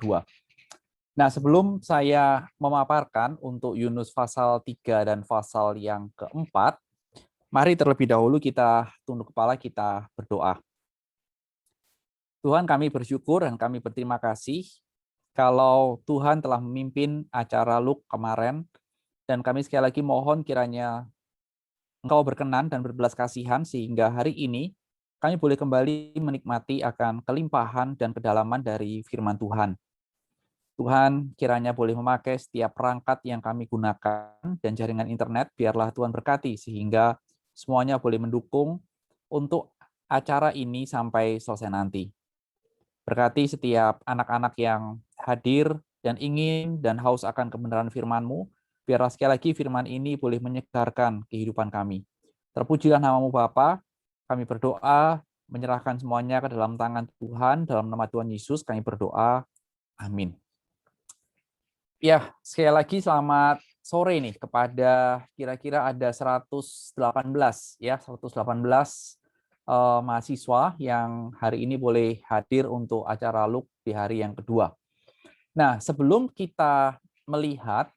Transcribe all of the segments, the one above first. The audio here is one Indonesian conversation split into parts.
kedua. Nah, sebelum saya memaparkan untuk Yunus pasal 3 dan pasal yang keempat, mari terlebih dahulu kita tunduk kepala, kita berdoa. Tuhan, kami bersyukur dan kami berterima kasih kalau Tuhan telah memimpin acara Luk kemarin, dan kami sekali lagi mohon kiranya Engkau berkenan dan berbelas kasihan sehingga hari ini kami boleh kembali menikmati akan kelimpahan dan kedalaman dari firman Tuhan. Tuhan kiranya boleh memakai setiap perangkat yang kami gunakan dan jaringan internet, biarlah Tuhan berkati sehingga semuanya boleh mendukung untuk acara ini sampai selesai nanti. Berkati setiap anak-anak yang hadir dan ingin dan haus akan kebenaran firman-Mu, biarlah sekali lagi firman ini boleh menyegarkan kehidupan kami. Terpujilah nama-Mu Bapa, kami berdoa, menyerahkan semuanya ke dalam tangan Tuhan, dalam nama Tuhan Yesus kami berdoa, amin. Ya, sekali lagi selamat sore nih kepada kira-kira ada 118 mahasiswa yang hari ini boleh hadir untuk acara Luk di hari yang kedua. Nah, sebelum kita melihat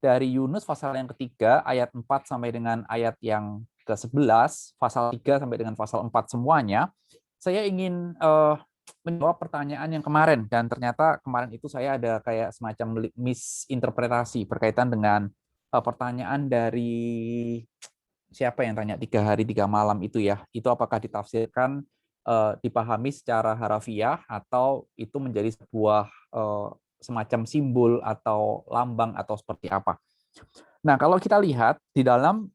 dari Yunus pasal yang ketiga ayat 4 sampai dengan ayat yang ke-11, pasal 3 sampai dengan pasal 4 semuanya, saya ingin menjawab pertanyaan yang kemarin, dan ternyata kemarin itu saya ada kayak semacam misinterpretasi berkaitan dengan pertanyaan dari siapa yang tanya 3 hari 3 malam itu ya, itu apakah ditafsirkan dipahami secara harafiah atau itu menjadi sebuah semacam simbol atau lambang atau seperti apa. Nah, kalau kita lihat di dalam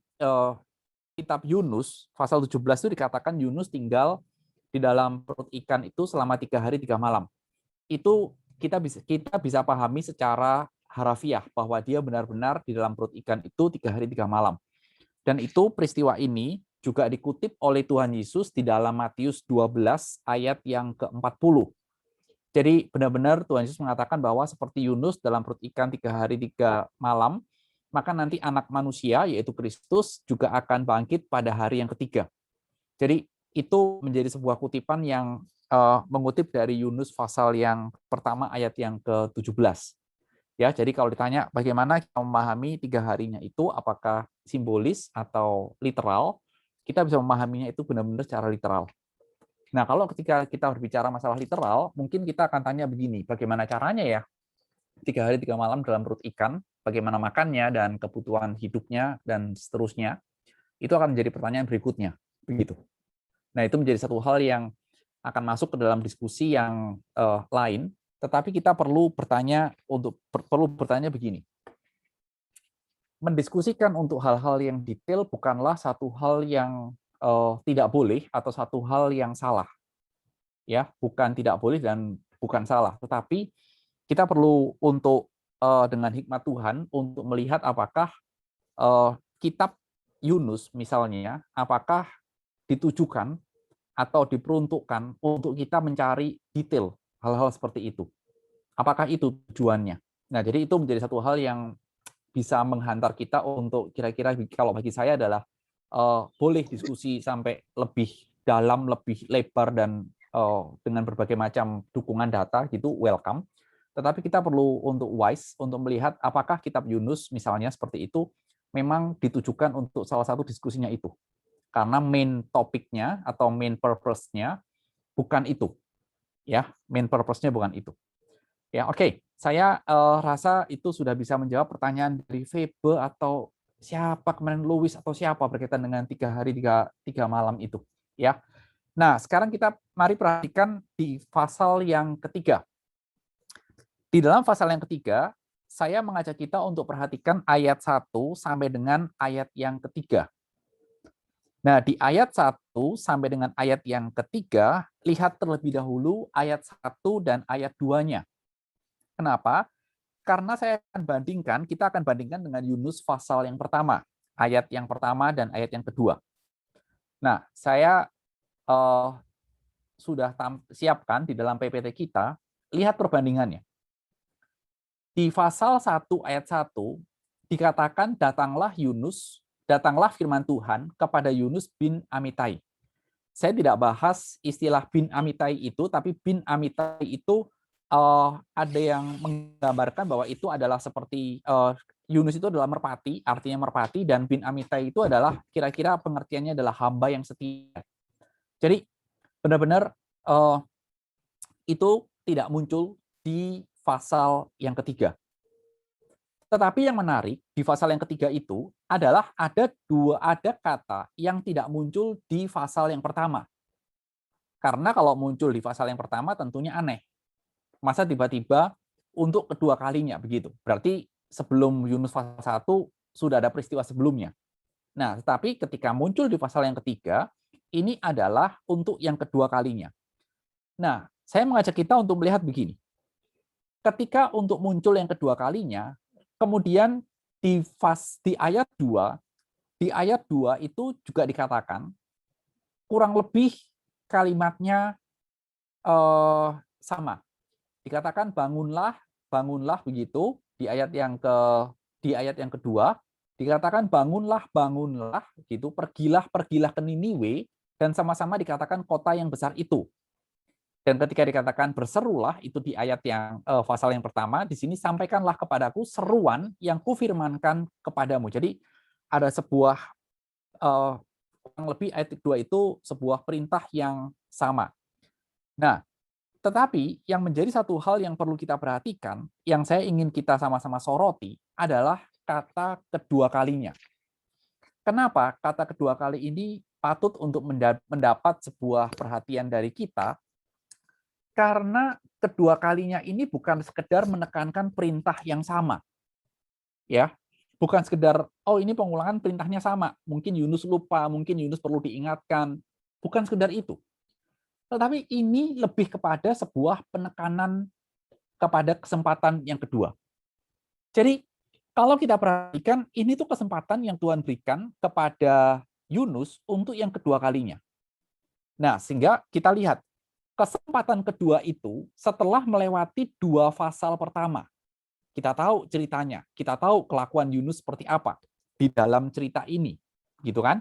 kitab Yunus pasal 17 itu dikatakan Yunus tinggal di dalam perut ikan itu selama 3 hari 3 malam. Itu kita bisa pahami secara harafiah bahwa dia benar-benar di dalam perut ikan itu 3 hari 3 malam. Dan itu peristiwa ini juga dikutip oleh Tuhan Yesus di dalam Matius 12 ayat yang ke-40. Jadi benar-benar Tuhan Yesus mengatakan bahwa seperti Yunus dalam perut ikan 3 hari 3 malam, maka nanti anak manusia yaitu Kristus juga akan bangkit pada hari yang ketiga. Jadi itu menjadi sebuah kutipan yang mengutip dari Yunus pasal yang pertama ayat yang ke-17. Ya, jadi kalau ditanya bagaimana kita memahami 3 harinya itu, apakah simbolis atau literal, kita bisa memahaminya itu benar-benar secara literal. Nah, kalau ketika kita berbicara masalah literal, mungkin kita akan tanya begini, bagaimana caranya ya 3 hari 3 malam dalam perut ikan, bagaimana makannya dan kebutuhan hidupnya dan seterusnya, itu akan menjadi pertanyaan berikutnya. Begitu. Nah, itu menjadi satu hal yang akan masuk ke dalam diskusi yang lain, tetapi kita perlu bertanya begini. Mendiskusikan untuk hal-hal yang detail bukanlah satu hal yang tidak boleh atau satu hal yang salah. Ya, bukan tidak boleh dan bukan salah, tetapi kita perlu untuk dengan hikmat Tuhan untuk melihat apakah kitab Yunus misalnya, apakah ditujukan atau diperuntukkan untuk kita mencari detail hal-hal seperti itu. Apakah itu tujuannya? Nah, jadi itu menjadi satu hal yang bisa menghantar kita untuk kira-kira kalau bagi saya adalah boleh diskusi sampai lebih dalam, lebih lebar dan dengan berbagai macam dukungan data gitu, welcome. Tetapi kita perlu untuk wise untuk melihat apakah kitab Yunus misalnya seperti itu memang ditujukan untuk salah satu diskusinya itu. Karena main topiknya atau main purpose-nya bukan itu. Ya, main purpose-nya bukan itu. Ya, oke. Saya rasa itu sudah bisa menjawab pertanyaan dari Febe atau siapa kemarin Louis atau siapa berkaitan dengan 3 hari 3 malam itu, ya. Nah, sekarang kita mari perhatikan di pasal yang ketiga. Di dalam pasal yang ketiga, saya mengajak kita untuk perhatikan ayat 1 sampai dengan ayat yang ketiga. Nah, di ayat 1 sampai dengan ayat yang ketiga, lihat terlebih dahulu ayat 1 dan ayat 2-nya. Kenapa? Karena kita akan bandingkan dengan Yunus pasal yang pertama, ayat yang pertama dan ayat yang kedua. Nah, saya sudah siapkan di dalam PPT kita, lihat perbandingannya. Di pasal 1 ayat 1, dikatakan datanglah firman Tuhan kepada Yunus bin Amitai. Saya tidak bahas istilah bin Amitai itu, tapi bin Amitai itu ada yang menggambarkan bahwa itu adalah seperti Yunus itu adalah merpati, artinya merpati, dan bin Amitai itu adalah kira-kira pengertiannya adalah hamba yang setia. Jadi benar-benar itu tidak muncul di pasal yang ketiga. Tetapi yang menarik di pasal yang ketiga itu adalah ada kata yang tidak muncul di pasal yang pertama. Karena kalau muncul di pasal yang pertama tentunya aneh. Masa tiba-tiba untuk kedua kalinya begitu. Berarti sebelum Yunus pasal 1 sudah ada peristiwa sebelumnya. Nah, tetapi ketika muncul di pasal yang ketiga, ini adalah untuk yang kedua kalinya. Nah, saya mengajak kita untuk melihat begini. Ketika untuk muncul yang kedua kalinya, kemudian di ayat 2, itu juga dikatakan kurang lebih kalimatnya sama. Dikatakan bangunlah, bangunlah begitu di ayat yang kedua dikatakan bangunlah, bangunlah gitu, pergilah, pergilah ke Niniwe, dan sama-sama dikatakan kota yang besar itu. Dan ketika dikatakan berserulah itu di ayat yang pasal yang pertama, di sini sampaikanlah kepadaku seruan yang kufirmankan kepadamu. Jadi ada sebuah kurang lebih ayat 2 itu sebuah perintah yang sama. Nah, tetapi yang menjadi satu hal yang perlu kita perhatikan, yang saya ingin kita sama-sama soroti adalah kata kedua kalinya. Kenapa kata kedua kali ini patut untuk mendapat sebuah perhatian dari kita? Karena kedua kalinya ini bukan sekedar menekankan perintah yang sama. Ya, bukan sekedar oh ini pengulangan perintahnya sama, mungkin Yunus lupa, mungkin Yunus perlu diingatkan. Bukan sekedar itu. Tetapi ini lebih kepada sebuah penekanan kepada kesempatan yang kedua. Jadi kalau kita perhatikan, ini tuh kesempatan yang Tuhan berikan kepada Yunus untuk yang kedua kalinya. Nah, sehingga kita lihat kesempatan kedua itu setelah melewati 2 pasal pertama. Kita tahu ceritanya, kita tahu kelakuan Yunus seperti apa di dalam cerita ini, gitu kan?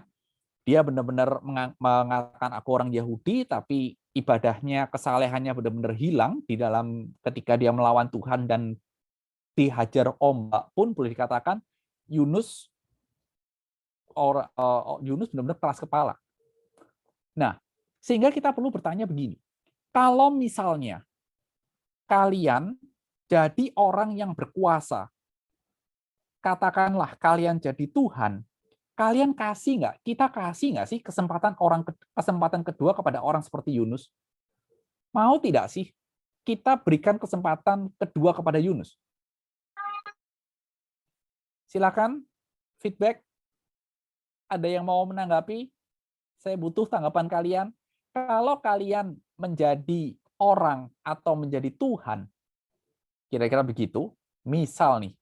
Dia benar-benar mengatakan aku orang Yahudi, tapi ibadahnya, kesalehannya benar-benar hilang di dalam ketika dia melawan Tuhan dan dihajar ombak pun boleh dikatakan Yunus Yunus benar-benar keras kepala. Nah, sehingga kita perlu bertanya begini, kalau misalnya kalian jadi orang yang berkuasa, katakanlah kalian jadi Tuhan, kalian kasih nggak? Kita kasih nggak sih kesempatan kedua kepada orang seperti Yunus? Mau tidak sih kita berikan kesempatan kedua kepada Yunus? Silakan feedback. Ada yang mau menanggapi? Saya butuh tanggapan kalian. Kalau kalian menjadi orang atau menjadi Tuhan, kira-kira begitu. Misal nih,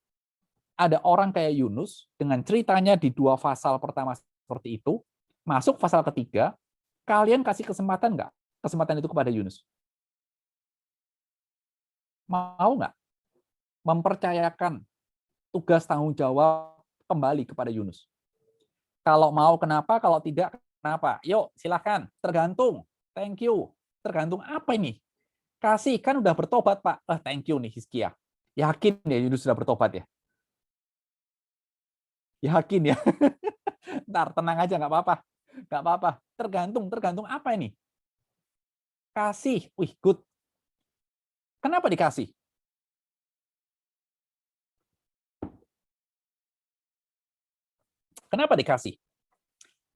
ada orang kayak Yunus dengan ceritanya di 2 pasal pertama seperti itu, masuk pasal ketiga, kalian kasih kesempatan nggak? Kesempatan itu kepada Yunus. Mau nggak mempercayakan tugas tanggung jawab kembali kepada Yunus? Kalau mau kenapa, kalau tidak kenapa? Yuk, silahkan. Tergantung. Thank you. Tergantung apa ini? Kasih, kan udah bertobat, Pak. Thank you nih, Hizkia. Yakin ya Yunus sudah bertobat ya? Yakin ya? Ntar, tenang aja, nggak apa-apa. Nggak apa-apa. Tergantung apa ini? Kasih. Wih, good. Kenapa dikasih? Kenapa dikasih?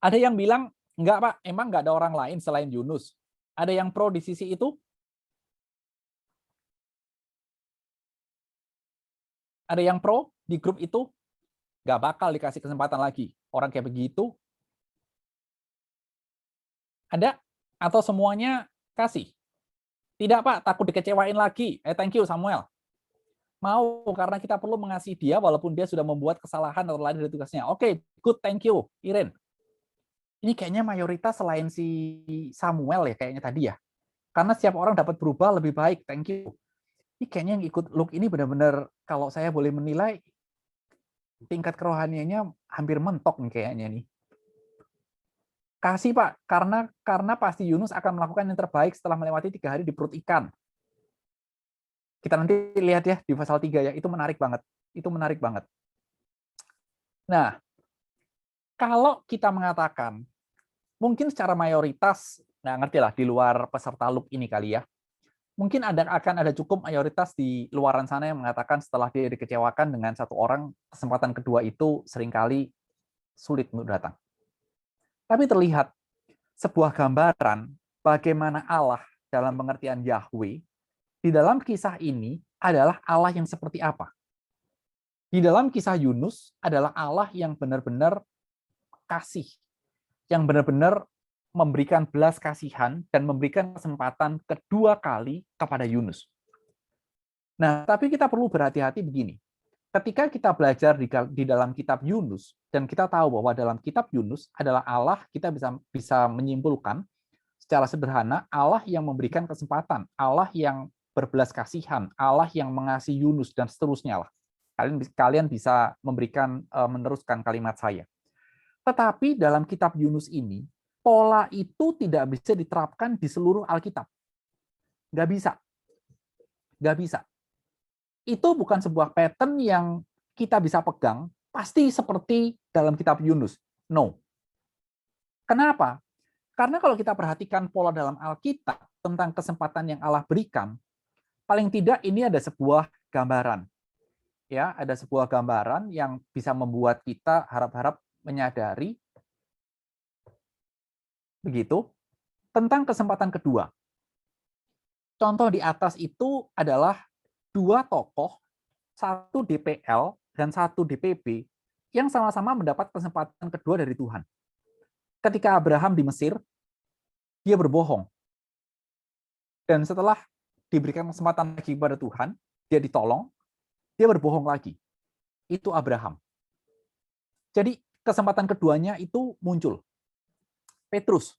Ada yang bilang, enggak Pak, emang nggak ada orang lain selain Yunus. Ada yang pro di sisi itu? Ada yang pro di grup itu? Nggak bakal dikasih kesempatan lagi. Orang kayak begitu, ada? Atau semuanya kasih? Tidak Pak, takut dikecewain lagi. Thank you Samuel. Mau, karena kita perlu mengasihi dia walaupun dia sudah membuat kesalahan atau lain dari tugasnya. Oke, good, thank you. Iren. Ini kayaknya mayoritas selain si Samuel ya, kayaknya tadi ya. Karena setiap orang dapat berubah lebih baik, thank you. Ini kayaknya yang ikut Luke ini benar-benar, kalau saya boleh menilai, tingkat kerohaniannya hampir mentok nih kayaknya nih. Kasih Pak, karena pasti Yunus akan melakukan yang terbaik setelah melewati 3 hari di perut ikan. Kita nanti lihat ya di pasal 3 ya, itu menarik banget. Itu menarik banget. Nah, kalau kita mengatakan, mungkin secara mayoritas, nggak ngerti lah di luar peserta loop ini kali ya, mungkin akan ada cukup mayoritas di luaran sana yang mengatakan setelah dia dikecewakan dengan satu orang, kesempatan kedua itu seringkali sulit untuk datang. Tapi terlihat sebuah gambaran bagaimana Allah dalam pengertian Yahweh di dalam kisah ini adalah Allah yang seperti apa. Di dalam kisah Yunus adalah Allah yang benar-benar kasih, yang benar-benar memberikan belas kasihan dan memberikan kesempatan kedua kali kepada Yunus. Nah, tapi kita perlu berhati-hati begini. Ketika kita belajar di dalam kitab Yunus, dan kita tahu bahwa dalam kitab Yunus adalah Allah, kita bisa menyimpulkan secara sederhana, Allah yang memberikan kesempatan, Allah yang berbelas kasihan, Allah yang mengasihi Yunus, dan seterusnya lah. Kalian bisa meneruskan kalimat saya. Tetapi dalam kitab Yunus ini, pola itu tidak bisa diterapkan di seluruh Alkitab. Nggak bisa. Nggak bisa. Itu bukan sebuah pattern yang kita bisa pegang, pasti seperti dalam kitab Yunus. No. Kenapa? Karena kalau kita perhatikan pola dalam Alkitab tentang kesempatan yang Allah berikan, paling tidak ini ada sebuah gambaran. Ya, ada sebuah gambaran yang bisa membuat kita harap-harap menyadari begitu tentang kesempatan kedua. Contoh di atas itu adalah dua tokoh, satu DPL dan satu DPB, yang sama-sama mendapat kesempatan kedua dari Tuhan. Ketika Abraham di Mesir, dia berbohong. Dan setelah diberikan kesempatan lagi kepada Tuhan, dia ditolong, dia berbohong lagi. Itu Abraham. Jadi kesempatan keduanya itu muncul. Petrus,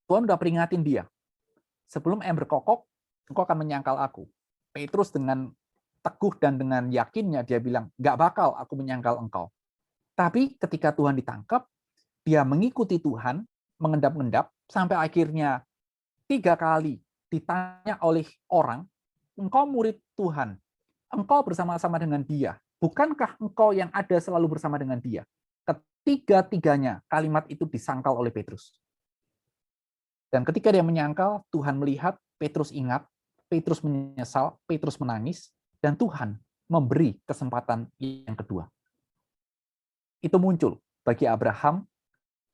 Tuhan udah peringatin dia. Sebelum berkokok, engkau akan menyangkal aku. Petrus dengan teguh dan dengan yakinnya dia bilang, nggak bakal aku menyangkal engkau. Tapi ketika Tuhan ditangkap, dia mengikuti Tuhan, mengendap-endap, sampai akhirnya 3 kali ditanya oleh orang, engkau murid Tuhan, engkau bersama-sama dengan dia, bukankah engkau yang ada selalu bersama dengan dia? Ketiga-tiganya kalimat itu disangkal oleh Petrus. Dan ketika dia menyangkal, Tuhan melihat, Petrus ingat, Petrus menyesal, Petrus menangis, dan Tuhan memberi kesempatan yang kedua. Itu muncul bagi Abraham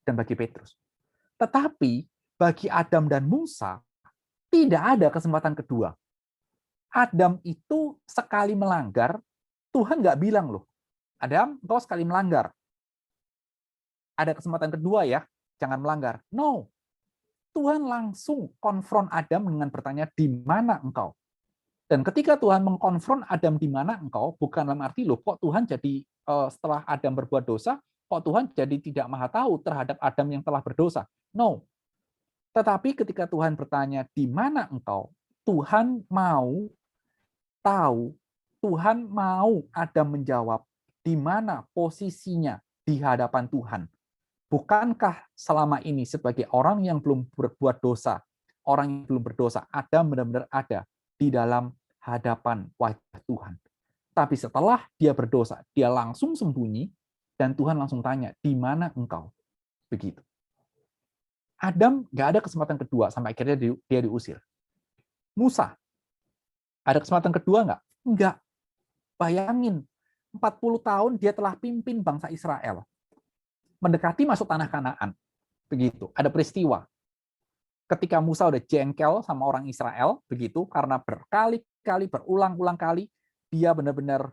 dan bagi Petrus. Tetapi bagi Adam dan Musa, tidak ada kesempatan kedua. Adam itu sekali melanggar, Tuhan nggak bilang loh, Adam, engkau sekali melanggar. Ada kesempatan kedua ya, jangan melanggar. No, Tuhan langsung konfront Adam dengan bertanya, di mana engkau? Dan ketika Tuhan mengkonfront Adam di mana engkau, bukan dalam arti loh, kok Tuhan jadi setelah Adam berbuat dosa, kok Tuhan jadi tidak maha tahu terhadap Adam yang telah berdosa. No. Tetapi ketika Tuhan bertanya, di mana engkau? Tuhan mau tahu, Tuhan mau Adam menjawab, di mana posisinya di hadapan Tuhan. Bukankah selama ini sebagai orang yang belum berbuat dosa, orang yang belum berdosa, Adam benar-benar ada di dalam hadapan wajah Tuhan. Tapi setelah dia berdosa, dia langsung sembunyi, dan Tuhan langsung tanya, di mana engkau? Begitu. Adam nggak ada kesempatan kedua, sampai akhirnya dia diusir. Musa, ada kesempatan kedua nggak? Nggak. Bayangin, 40 tahun dia telah pimpin bangsa Israel. Mendekati masuk tanah Kanaan. Begitu, ada peristiwa. Ketika Musa udah jengkel sama orang Israel, begitu, karena berkali-kali, berulang-ulang kali, dia benar-benar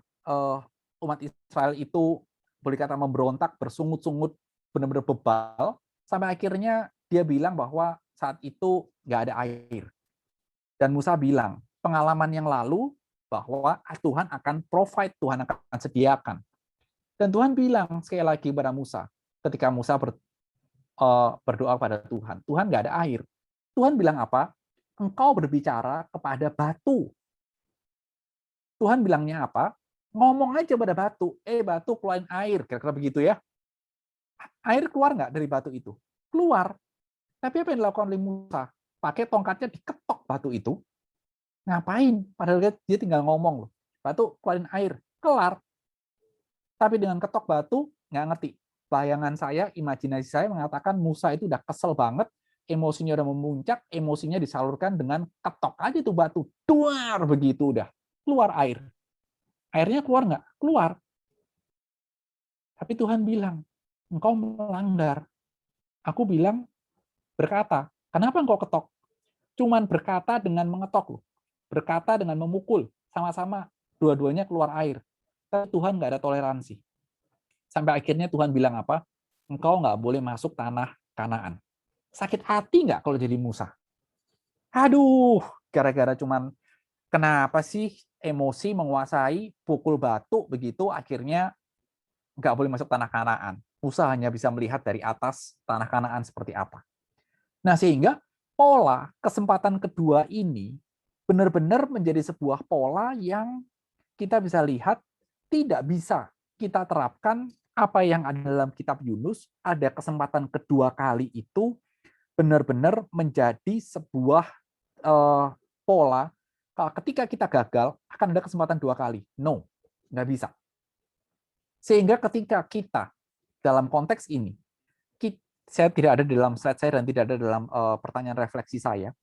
umat Israel itu boleh kata memberontak, bersungut-sungut, benar-benar bebal, sampai akhirnya dia bilang bahwa saat itu nggak ada air. Dan Musa bilang, pengalaman yang lalu bahwa Tuhan akan provide, Tuhan akan sediakan. Dan Tuhan bilang sekali lagi kepada Musa, ketika Musa berdoa pada Tuhan, Tuhan nggak ada air. Tuhan bilang apa? Engkau berbicara kepada batu. Tuhan bilangnya apa? Ngomong aja pada batu, batu keluarin air, kira-kira begitu ya. Air keluar nggak dari batu itu? Keluar. Tapi apa yang dilakukan oleh Musa? Pakai tongkatnya diketok batu itu. Ngapain? Padahal dia tinggal ngomong loh. Batu keluarin air, kelar. Tapi dengan ketok batu, nggak ngerti. Bayangan saya, imajinasi saya mengatakan Musa itu udah kesel banget, emosinya udah memuncak, emosinya disalurkan dengan ketok aja tuh batu. Duar begitu udah. Keluar air. Airnya keluar nggak? Keluar. Tapi Tuhan bilang, engkau melanggar. Aku bilang, berkata, kenapa engkau ketok? Cuman berkata dengan mengetok loh. Berkata dengan memukul. Sama-sama dua-duanya keluar air. Tapi Tuhan nggak ada toleransi. Sampai akhirnya Tuhan bilang apa? Engkau nggak boleh masuk tanah Kanaan. Sakit hati nggak kalau jadi Musa? Aduh, gara-gara cuman kenapa sih emosi menguasai, pukul batu begitu, akhirnya nggak boleh masuk tanah Kanaan. Musa hanya bisa melihat dari atas tanah Kanaan seperti apa. Nah, sehingga pola kesempatan kedua ini benar-benar menjadi sebuah pola yang kita bisa lihat tidak bisa kita terapkan apa yang ada dalam kitab Yunus, ada kesempatan kedua kali itu benar-benar menjadi sebuah pola. Ketika kita gagal, akan ada kesempatan dua kali. No, nggak bisa. Sehingga ketika kita dalam konteks ini, saya tidak ada di dalam slide saya dan tidak ada dalam pertanyaan refleksi saya,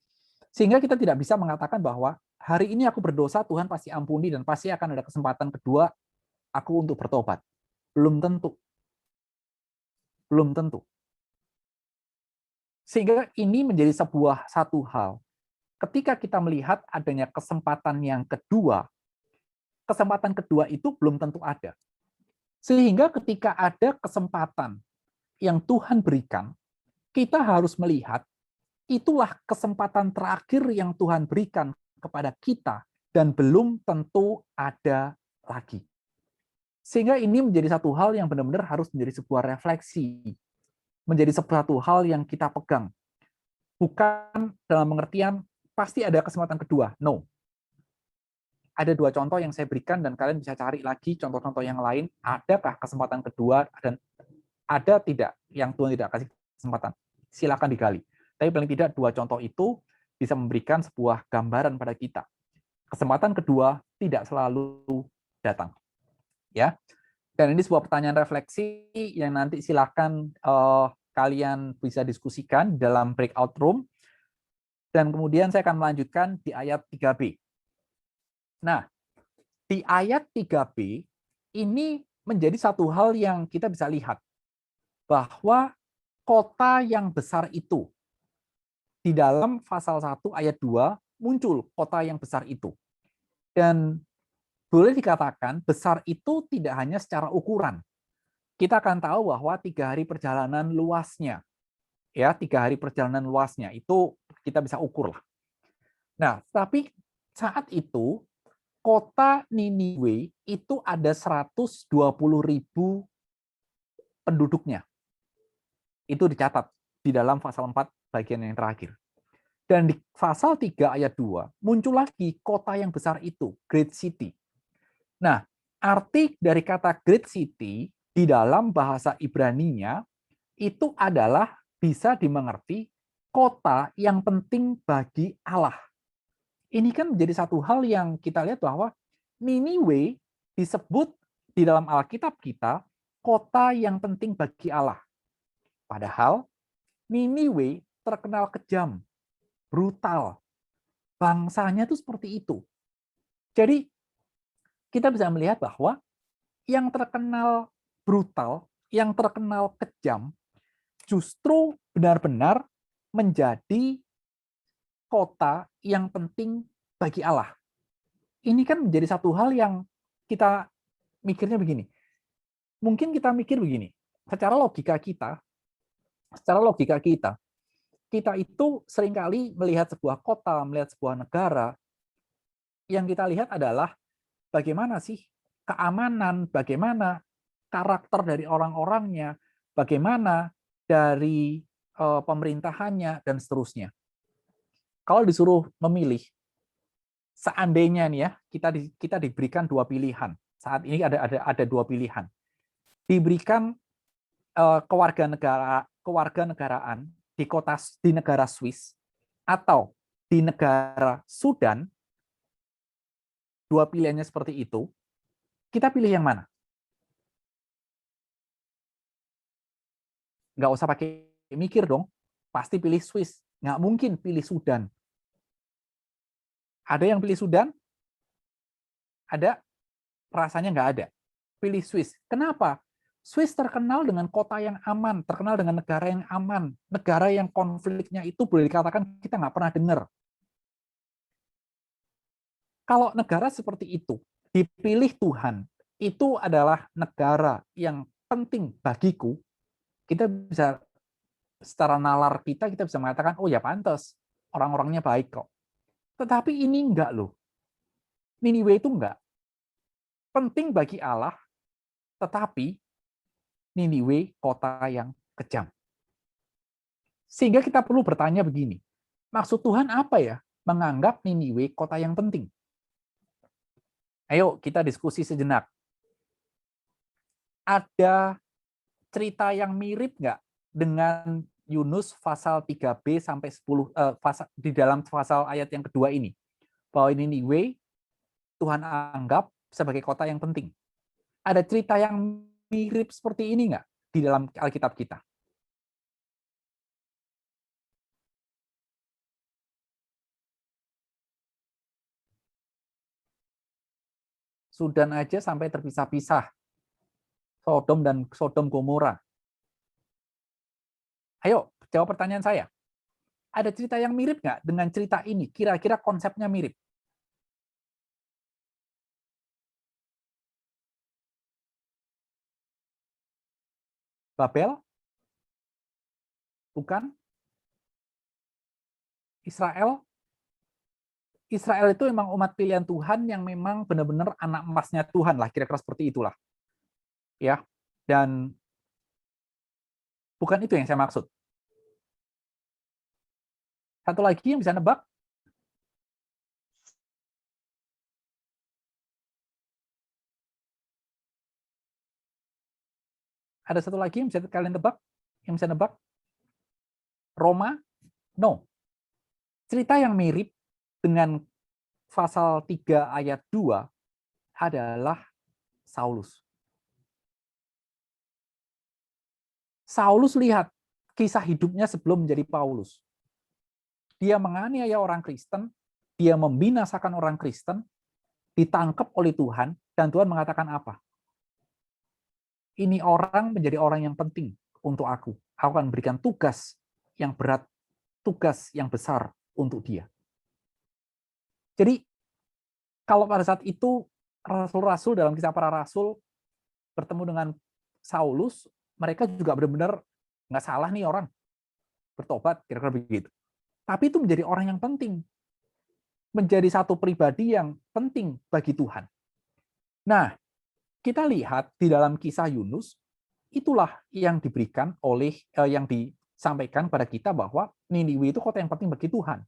sehingga kita tidak bisa mengatakan bahwa hari ini aku berdosa, Tuhan pasti ampuni dan pasti akan ada kesempatan kedua aku untuk bertobat. Belum tentu. Belum tentu. Sehingga ini menjadi sebuah satu hal. Ketika kita melihat adanya kesempatan yang kedua, kesempatan kedua itu belum tentu ada. Sehingga ketika ada kesempatan yang Tuhan berikan, kita harus melihat itulah kesempatan terakhir yang Tuhan berikan kepada kita dan belum tentu ada lagi. Sehingga ini menjadi satu hal yang benar-benar harus menjadi sebuah refleksi, menjadi satu hal yang kita pegang. Bukan dalam pengertian pasti ada kesempatan kedua. No. Ada dua contoh yang saya berikan dan kalian bisa cari lagi contoh-contoh yang lain. Adakah kesempatan kedua dan ada tidak yang Tuhan tidak kasih kesempatan? Silakan digali. Tapi paling tidak dua contoh itu bisa memberikan sebuah gambaran pada kita. Kesempatan kedua tidak selalu datang. Ya. Dan ini sebuah pertanyaan refleksi yang nanti silakan kalian bisa diskusikan dalam breakout room. Dan kemudian saya akan melanjutkan di ayat 3b. Nah, di ayat 3b ini menjadi satu hal yang kita bisa lihat bahwa kota yang besar itu di dalam pasal 1 ayat 2 muncul kota yang besar itu. Dan boleh dikatakan besar itu tidak hanya secara ukuran. Kita akan tahu bahwa 3 hari perjalanan luasnya, ya 3 hari perjalanan luasnya itu kita bisa ukur lah. Nah, tapi saat itu kota Niniwe itu ada 120.000 penduduknya. Itu dicatat di dalam pasal 4 bagian yang terakhir. Dan di pasal 3 ayat 2 muncul lagi kota yang besar itu, Great City. Nah, arti dari kata Great City di dalam bahasa Ibrani-nya itu adalah bisa dimengerti kota yang penting bagi Allah. Ini kan menjadi satu hal yang kita lihat bahwa Niniwe disebut di dalam Alkitab kita kota yang penting bagi Allah. Padahal Niniwe terkenal kejam, brutal. Bangsanya itu seperti itu. Jadi kita bisa melihat bahwa yang terkenal brutal, yang terkenal kejam, justru benar-benar menjadi kota yang penting bagi Allah. Ini kan menjadi satu hal yang kita mikirnya begini. Mungkin kita mikir begini, secara logika kita, kita itu seringkali melihat sebuah kota, melihat sebuah negara, yang kita lihat adalah bagaimana sih keamanan, bagaimana karakter dari orang-orangnya, bagaimana dari pemerintahannya, dan seterusnya. Kalau disuruh memilih, seandainya nih ya, kita diberikan dua pilihan. Saat ini ada dua pilihan. Diberikan kewarganegaraan di negara Swiss atau di negara Sudan, dua pilihannya seperti itu, kita pilih yang mana? Nggak usah pakai mikir dong, pasti pilih Swiss. Nggak mungkin pilih Sudan. Ada yang pilih Sudan? Ada? Rasanya nggak ada. Pilih Swiss. Kenapa? Swiss terkenal dengan kota yang aman, terkenal dengan negara yang aman, negara yang konfliknya itu boleh dikatakan kita nggak pernah dengar. Kalau negara seperti itu dipilih Tuhan, itu adalah negara yang penting bagiku, kita bisa secara nalar kita bisa mengatakan, oh ya pantas, orang-orangnya baik kok. Tetapi ini enggak loh. Niniwe itu enggak. Penting bagi Allah, tetapi Niniwe kota yang kejam. Sehingga kita perlu bertanya begini, maksud Tuhan apa ya menganggap Niniwe kota yang penting? Ayo kita diskusi sejenak. Ada cerita yang mirip nggak dengan Yunus pasal 3b sampai 10 di dalam pasal ayat yang kedua ini? Bahwa Niniwe Tuhan anggap sebagai kota yang penting. Ada cerita yang mirip seperti ini nggak di dalam Alkitab kita? Sudan aja sampai terpisah-pisah. Sodom dan Sodom Gomora. Ayo, jawab pertanyaan saya. Ada cerita yang mirip nggak dengan cerita ini? Kira-kira konsepnya mirip. Babel? Bukan? Israel? Israel itu memang umat pilihan Tuhan yang memang benar-benar anak emasnya Tuhan lah, kira-kira seperti itulah. Ya. Dan bukan itu yang saya maksud. Satu lagi yang bisa nebak? Ada satu lagi yang bisa kalian tebak? Yang bisa nebak? Roma? No. Cerita yang mirip dengan pasal 3 ayat 2 adalah Saulus. Saulus lihat kisah hidupnya sebelum menjadi Paulus. Dia menganiaya orang Kristen, dia membinasakan orang Kristen, ditangkap oleh Tuhan, dan Tuhan mengatakan apa? Ini orang menjadi orang yang penting untuk aku. Aku akan berikan tugas yang berat, tugas yang besar untuk dia. Jadi, kalau pada saat itu rasul-rasul dalam kisah para rasul bertemu dengan Saulus, mereka juga benar-benar nggak salah nih orang bertobat, kira-kira begitu. Tapi itu menjadi orang yang penting, menjadi satu pribadi yang penting bagi Tuhan. Nah, kita lihat di dalam kisah Yunus, itulah yang diberikan oleh yang disampaikan pada kita bahwa Niniwe itu kota yang penting bagi Tuhan.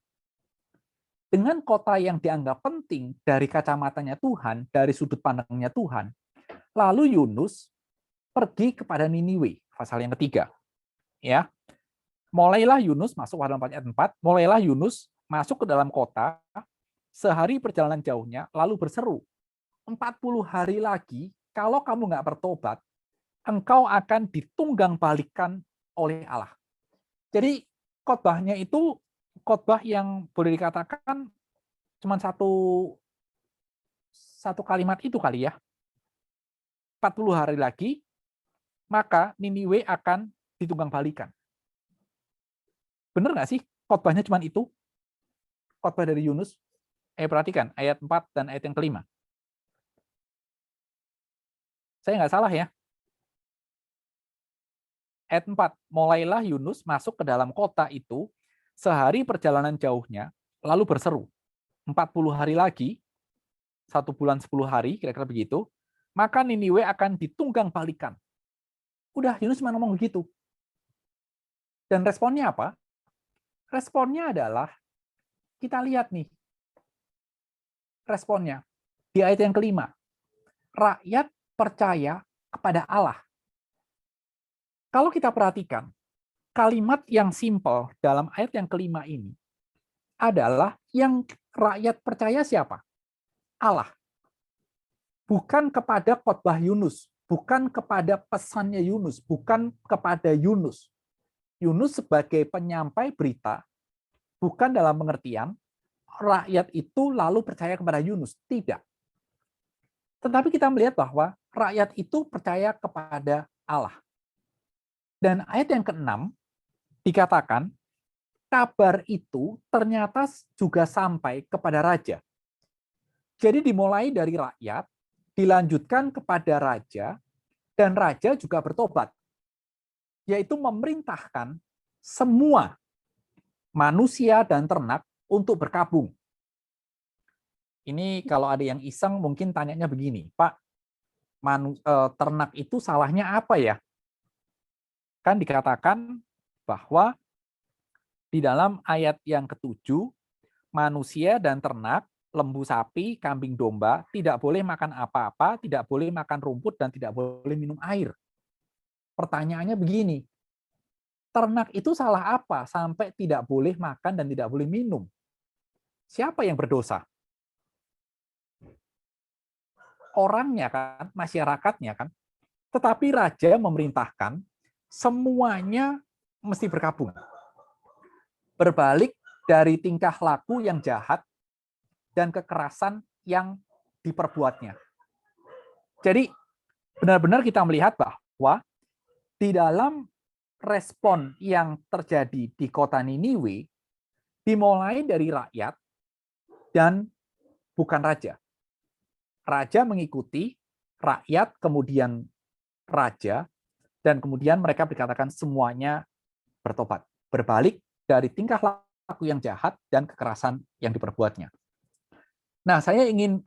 Dengan kota yang dianggap penting dari kacamatanya Tuhan, dari sudut pandangnya Tuhan, lalu Yunus pergi kepada Niniwe, pasal yang ketiga. Ya, mulailah Yunus masuk pada ayat 4, mulailah Yunus masuk ke dalam kota, sehari perjalanan jauhnya, lalu berseru, 40 hari lagi, kalau kamu nggak bertobat, engkau akan ditunggang balikan oleh Allah. Jadi khotbahnya itu khotbah yang boleh dikatakan cuma satu kalimat itu kali ya. 40 hari lagi, maka Niniwe akan ditunggang balikan. Benar nggak sih khotbahnya cuma itu? Khotbah dari Yunus. Perhatikan ayat 4 dan ayat yang kelima. Saya nggak salah ya. Ayat 4, mulailah Yunus masuk ke dalam kota itu, sehari perjalanan jauhnya, lalu berseru, 40 hari lagi, 1 bulan 10 hari, kira-kira begitu, maka Niniwe akan ditunggang balikan. Udah, Yunus cuma ngomong begitu. Dan responnya apa? Responnya adalah, kita lihat nih, responnya, di ayat yang kelima, rakyat percaya kepada Allah. Kalau kita perhatikan, kalimat yang simpel dalam ayat yang kelima ini adalah yang rakyat percaya siapa? Allah. bukan kepada khotbah Yunus, bukan kepada pesannya Yunus, bukan kepada Yunus. Yunus sebagai penyampai berita, bukan dalam pengertian rakyat itu lalu percaya kepada Yunus. Tidak. Tetapi kita melihat bahwa rakyat itu percaya kepada Allah. Dan ayat yang ke-6 dikatakan, kabar itu ternyata juga sampai kepada raja. Jadi dimulai dari rakyat, dilanjutkan kepada raja, dan raja juga bertobat, yaitu memerintahkan semua manusia dan ternak untuk berkabung. Ini kalau ada yang iseng mungkin tanyanya begini, Pak, ternak itu salahnya apa ya? Kan dikatakan bahwa di dalam ayat yang ke-7, manusia dan ternak, lembu sapi, kambing domba, tidak boleh makan apa-apa, tidak boleh makan rumput, dan tidak boleh minum air. Pertanyaannya begini, ternak itu salah apa sampai tidak boleh makan dan tidak boleh minum? Siapa yang berdosa? Orangnya kan, masyarakatnya kan. Tetapi raja memerintahkan semuanya mesti berkabung. Berbalik dari tingkah laku yang jahat dan kekerasan yang diperbuatnya. Jadi benar-benar kita melihat bahwa di dalam respon yang terjadi di kota Niniwe dimulai dari rakyat dan bukan raja. Raja mengikuti, rakyat kemudian raja, dan kemudian mereka dikatakan semuanya bertobat, berbalik dari tingkah laku yang jahat dan kekerasan yang diperbuatnya. Nah, saya ingin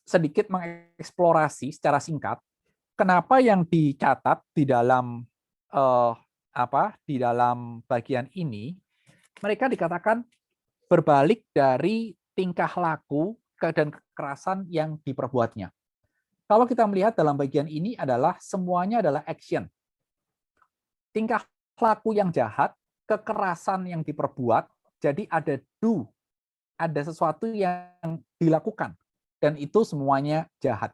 sedikit mengeksplorasi secara singkat kenapa yang dicatat di dalam di dalam bagian ini mereka dikatakan berbalik dari tingkah laku dan kekerasan yang diperbuatnya. Kalau kita melihat dalam bagian ini adalah semuanya adalah action. Tingkah laku yang jahat, kekerasan yang diperbuat, jadi ada do, ada sesuatu yang dilakukan, dan itu semuanya jahat.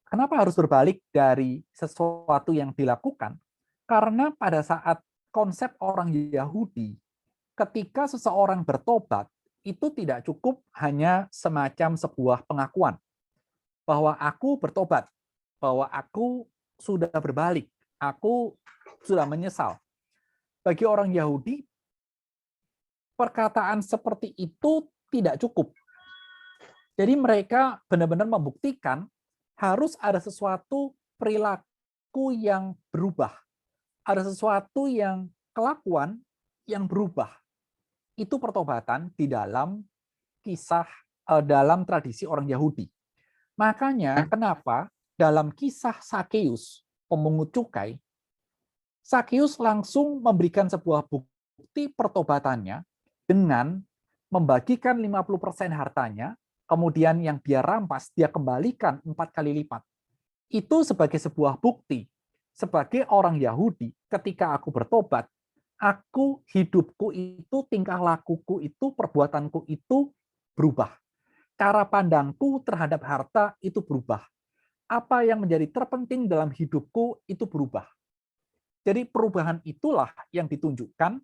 Kenapa harus berbalik dari sesuatu yang dilakukan? Karena pada saat konsep orang Yahudi, ketika seseorang bertobat, itu tidak cukup hanya semacam sebuah pengakuan bahwa aku bertobat, bahwa aku sudah berbalik, aku sudah menyesal. Bagi orang Yahudi, perkataan seperti itu tidak cukup. Jadi mereka benar-benar membuktikan harus ada sesuatu perilaku yang berubah. Ada sesuatu yang kelakuan yang berubah. Itu pertobatan di dalam kisah, dalam tradisi orang Yahudi. Makanya kenapa dalam kisah Sakeus, pemungut cukai, Sakeus langsung memberikan sebuah bukti pertobatannya dengan membagikan 50% hartanya, kemudian yang dia rampas, dia kembalikan 4 kali lipat. Itu sebagai sebuah bukti, sebagai orang Yahudi, ketika aku bertobat, hidupku itu, tingkah lakuku itu, perbuatanku itu berubah. Cara pandangku terhadap harta itu berubah. Apa yang menjadi terpenting dalam hidupku itu berubah. Jadi perubahan itulah yang ditunjukkan,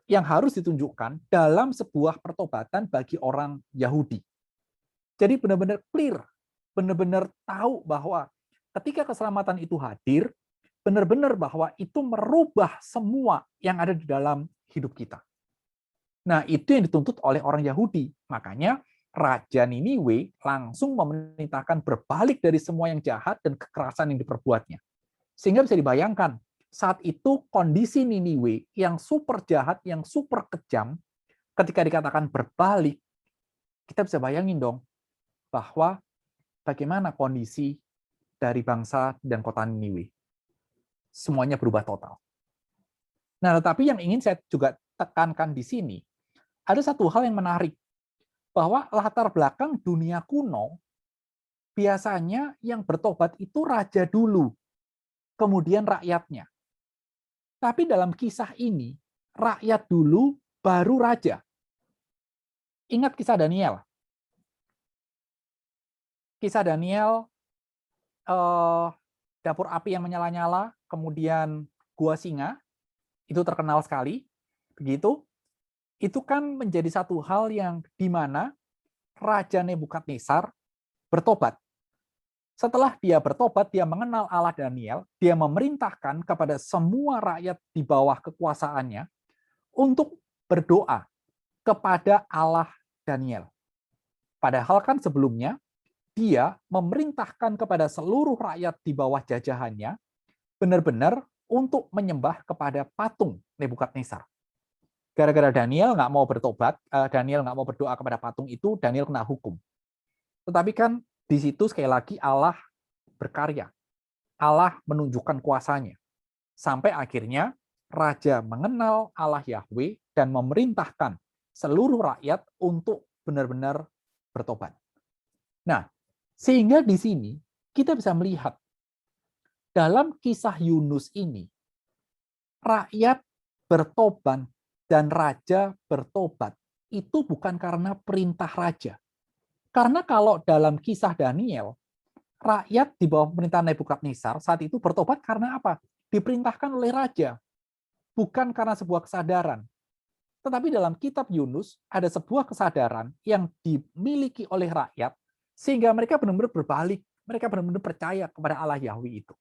yang harus ditunjukkan dalam sebuah pertobatan bagi orang Yahudi. Jadi benar-benar clear, benar-benar tahu bahwa ketika keselamatan itu hadir, benar-benar bahwa itu merubah semua yang ada di dalam hidup kita. Nah, itu yang dituntut oleh orang Yahudi. Makanya Raja Niniwe langsung memerintahkan berbalik dari semua yang jahat dan kekerasan yang diperbuatnya. Sehingga bisa dibayangkan, saat itu kondisi Niniwe yang super jahat, yang super kejam, ketika dikatakan berbalik, kita bisa bayangin dong, bahwa bagaimana kondisi dari bangsa dan kota Niniwe. Semuanya berubah total. Nah, tetapi yang ingin saya juga tekankan di sini, ada satu hal yang menarik, bahwa latar belakang dunia kuno, biasanya yang bertobat itu raja dulu, kemudian rakyatnya. Tapi dalam kisah ini, rakyat dulu, baru raja. Ingat kisah Daniel. Kisah Daniel, eh, dapur api yang menyala-nyala, kemudian gua singa, itu terkenal sekali. Begitu, itu kan menjadi satu hal yang di mana Raja Nebukadnezar bertobat. Setelah dia bertobat, dia mengenal Allah Daniel, dia memerintahkan kepada semua rakyat di bawah kekuasaannya untuk berdoa kepada Allah Daniel. Padahal kan sebelumnya dia memerintahkan kepada seluruh rakyat di bawah jajahannya benar-benar untuk menyembah kepada patung Nebukadnezar. Gara-gara Daniel nggak mau bertobat, Daniel nggak mau berdoa kepada patung itu, Daniel kena hukum. Tetapi kan di situ sekali lagi Allah berkarya. Allah menunjukkan kuasanya. Sampai akhirnya Raja mengenal Allah Yahweh dan memerintahkan seluruh rakyat untuk benar-benar bertobat. Nah, sehingga di sini kita bisa melihat dalam kisah Yunus ini, rakyat bertobat dan raja bertobat itu bukan karena perintah raja. Karena kalau dalam kisah Daniel, rakyat di bawah pemerintahan Nebukadnezar saat itu bertobat karena apa? Diperintahkan oleh raja, bukan karena sebuah kesadaran. Tetapi dalam kitab Yunus ada sebuah kesadaran yang dimiliki oleh rakyat sehingga mereka benar-benar berbalik, mereka benar-benar percaya kepada Allah Yahweh itu.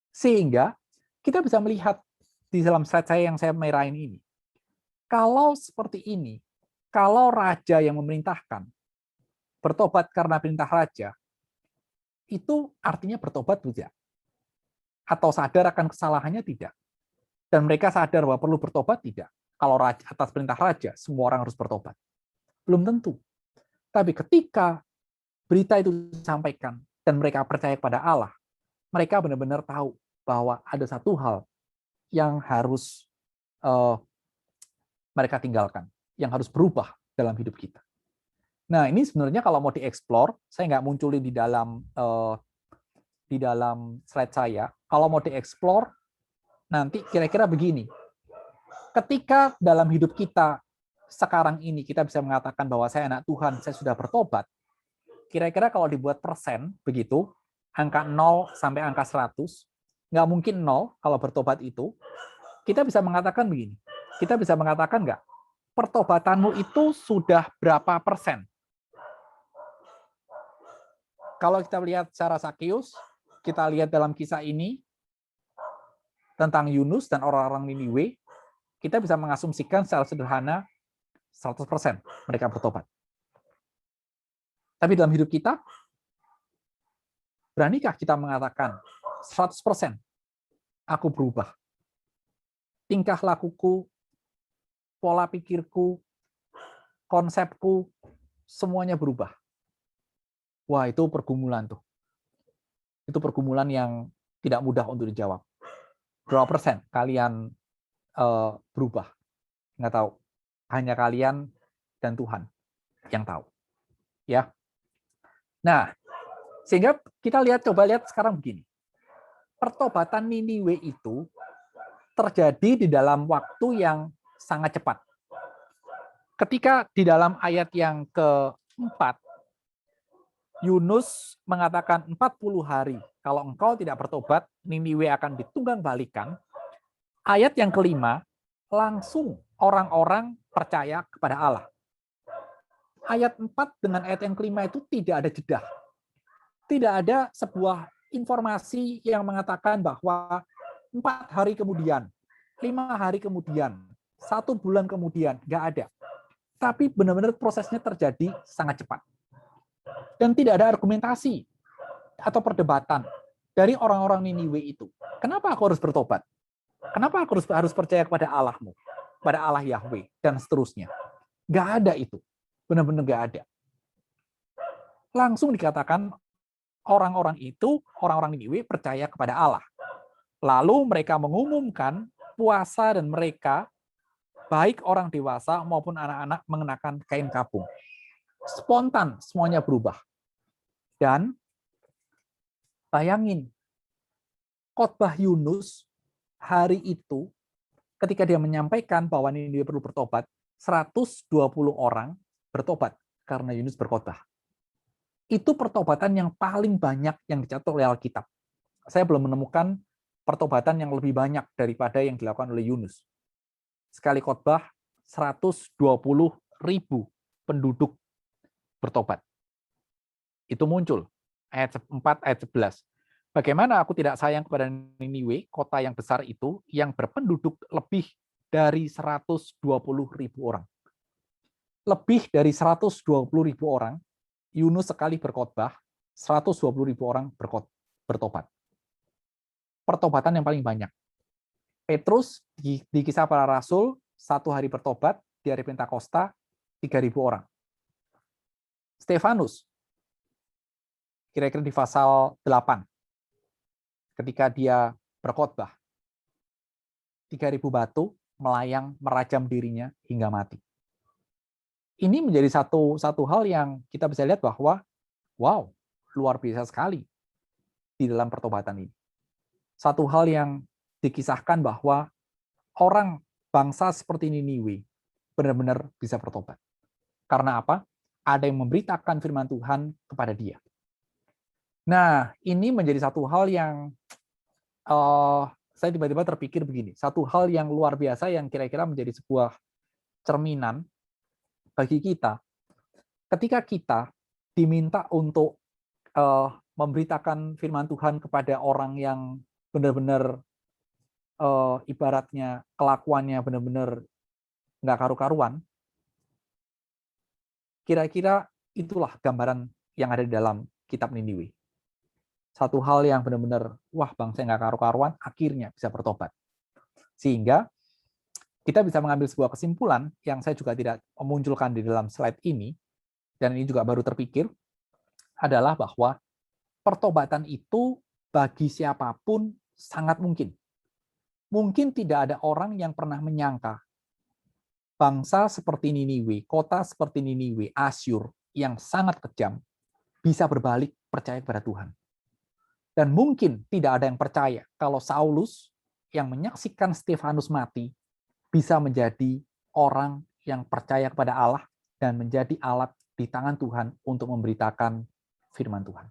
Sehingga kita bisa melihat di dalam slide saya yang saya merahin ini. Kalau seperti ini, kalau raja yang memerintahkan bertobat karena perintah raja, itu artinya bertobat tidak? Atau sadar akan kesalahannya tidak? Dan mereka sadar bahwa perlu bertobat tidak? Kalau raja, atas perintah raja, semua orang harus bertobat. Belum tentu. Tapi ketika berita itu disampaikan dan mereka percaya kepada Allah, mereka benar-benar tahu bahwa ada satu hal yang harus mereka tinggalkan, yang harus berubah dalam hidup kita. Nah, ini sebenarnya kalau mau dieksplor, saya nggak munculin di dalam slide saya. Kalau mau dieksplor, nanti kira-kira begini. Ketika dalam hidup kita sekarang ini kita bisa mengatakan bahwa saya anak Tuhan, saya sudah bertobat, kira-kira kalau dibuat persen, begitu, angka 0 sampai angka 100, nggak mungkin 0 kalau bertobat itu, kita bisa mengatakan begini, kita bisa mengatakan nggak, pertobatanmu itu sudah berapa persen? Kalau kita lihat secara Sakeus, kita lihat dalam kisah ini, tentang Yunus dan orang-orang Niniwe, kita bisa mengasumsikan secara sederhana 100% mereka bertobat. Tapi dalam hidup kita, beranikah kita mengatakan 100% aku berubah? Tingkah lakuku, pola pikirku, konsepku, semuanya berubah. Wah, itu pergumulan tuh. Itu pergumulan yang tidak mudah untuk dijawab. Berapa persen kalian berubah? Nggak tahu. Hanya kalian dan Tuhan yang tahu. Ya. Nah, sehingga kita coba lihat sekarang begini. Pertobatan Niniwe itu terjadi di dalam waktu yang sangat cepat. Ketika di dalam ayat yang keempat, Yunus mengatakan 40 hari, kalau engkau tidak bertobat, Niniwe akan ditunggang balikan. Ayat yang kelima, langsung orang-orang percaya kepada Allah. Ayat 4 dengan ayat yang kelima itu tidak ada jeda. Tidak ada sebuah informasi yang mengatakan bahwa 4 hari kemudian, 5 hari kemudian, 1 bulan kemudian, nggak ada. Tapi benar-benar prosesnya terjadi sangat cepat. Dan tidak ada argumentasi atau perdebatan dari orang-orang Niniwe itu. Kenapa aku harus bertobat? Kenapa aku harus percaya kepada Allahmu, pada Allah Yahweh, dan seterusnya? Nggak ada itu. Benar-benar nggak ada. Langsung dikatakan orang-orang itu, orang-orang Niniwe percaya kepada Allah. Lalu mereka mengumumkan puasa dan mereka, baik orang dewasa maupun anak-anak, mengenakan kain kapung. Spontan semuanya berubah. Dan bayangin, khotbah Yunus hari itu, ketika dia menyampaikan bahwa Niniwe perlu bertobat, 120 orang bertobat karena Yunus berkhotbah. Itu pertobatan yang paling banyak yang dicatat oleh Alkitab. Saya belum menemukan pertobatan yang lebih banyak daripada yang dilakukan oleh Yunus. Sekali khotbah 120.000 penduduk bertobat. Itu muncul ayat 4 ayat 11. Bagaimana aku tidak sayang kepada Niniwe, kota yang besar itu, yang berpenduduk lebih dari 120.000 orang. Lebih dari 120.000 orang, Yunus sekali berkhotbah, 120.000 orang bertobat. Pertobatan yang paling banyak. Petrus di Kisah Para Rasul, 1 hari bertobat, di hari Pentakosta, 3.000 orang. Stefanus, kira-kira di pasal 8, ketika dia berkhotbah, 3.000 batu melayang merajam dirinya hingga mati. Ini menjadi satu hal yang kita bisa lihat bahwa, wow, luar biasa sekali di dalam pertobatan ini. Satu hal yang dikisahkan bahwa orang bangsa seperti Niniwe benar-benar bisa bertobat. Karena apa? Ada yang memberitakan firman Tuhan kepada dia. Nah, ini menjadi satu hal yang saya tiba-tiba terpikir begini, satu hal yang luar biasa yang kira-kira menjadi sebuah cerminan bagi kita, ketika kita diminta untuk memberitakan firman Tuhan kepada orang yang benar-benar ibaratnya kelakuannya benar-benar nggak karu-karuan, kira-kira itulah gambaran yang ada di dalam kitab Niniwe. Satu hal yang benar-benar, wah bangsa yang nggak karu-karuan, akhirnya bisa bertobat. Sehingga kita bisa mengambil sebuah kesimpulan yang saya juga tidak memunculkan di dalam slide ini, dan ini juga baru terpikir, adalah bahwa pertobatan itu bagi siapapun sangat mungkin. Mungkin tidak ada orang yang pernah menyangka bangsa seperti Niniwe, kota seperti Niniwe, Asyur, yang sangat kejam, bisa berbalik percaya kepada Tuhan. Dan mungkin tidak ada yang percaya kalau Saulus yang menyaksikan Stefanus mati bisa menjadi orang yang percaya kepada Allah dan menjadi alat di tangan Tuhan untuk memberitakan firman Tuhan.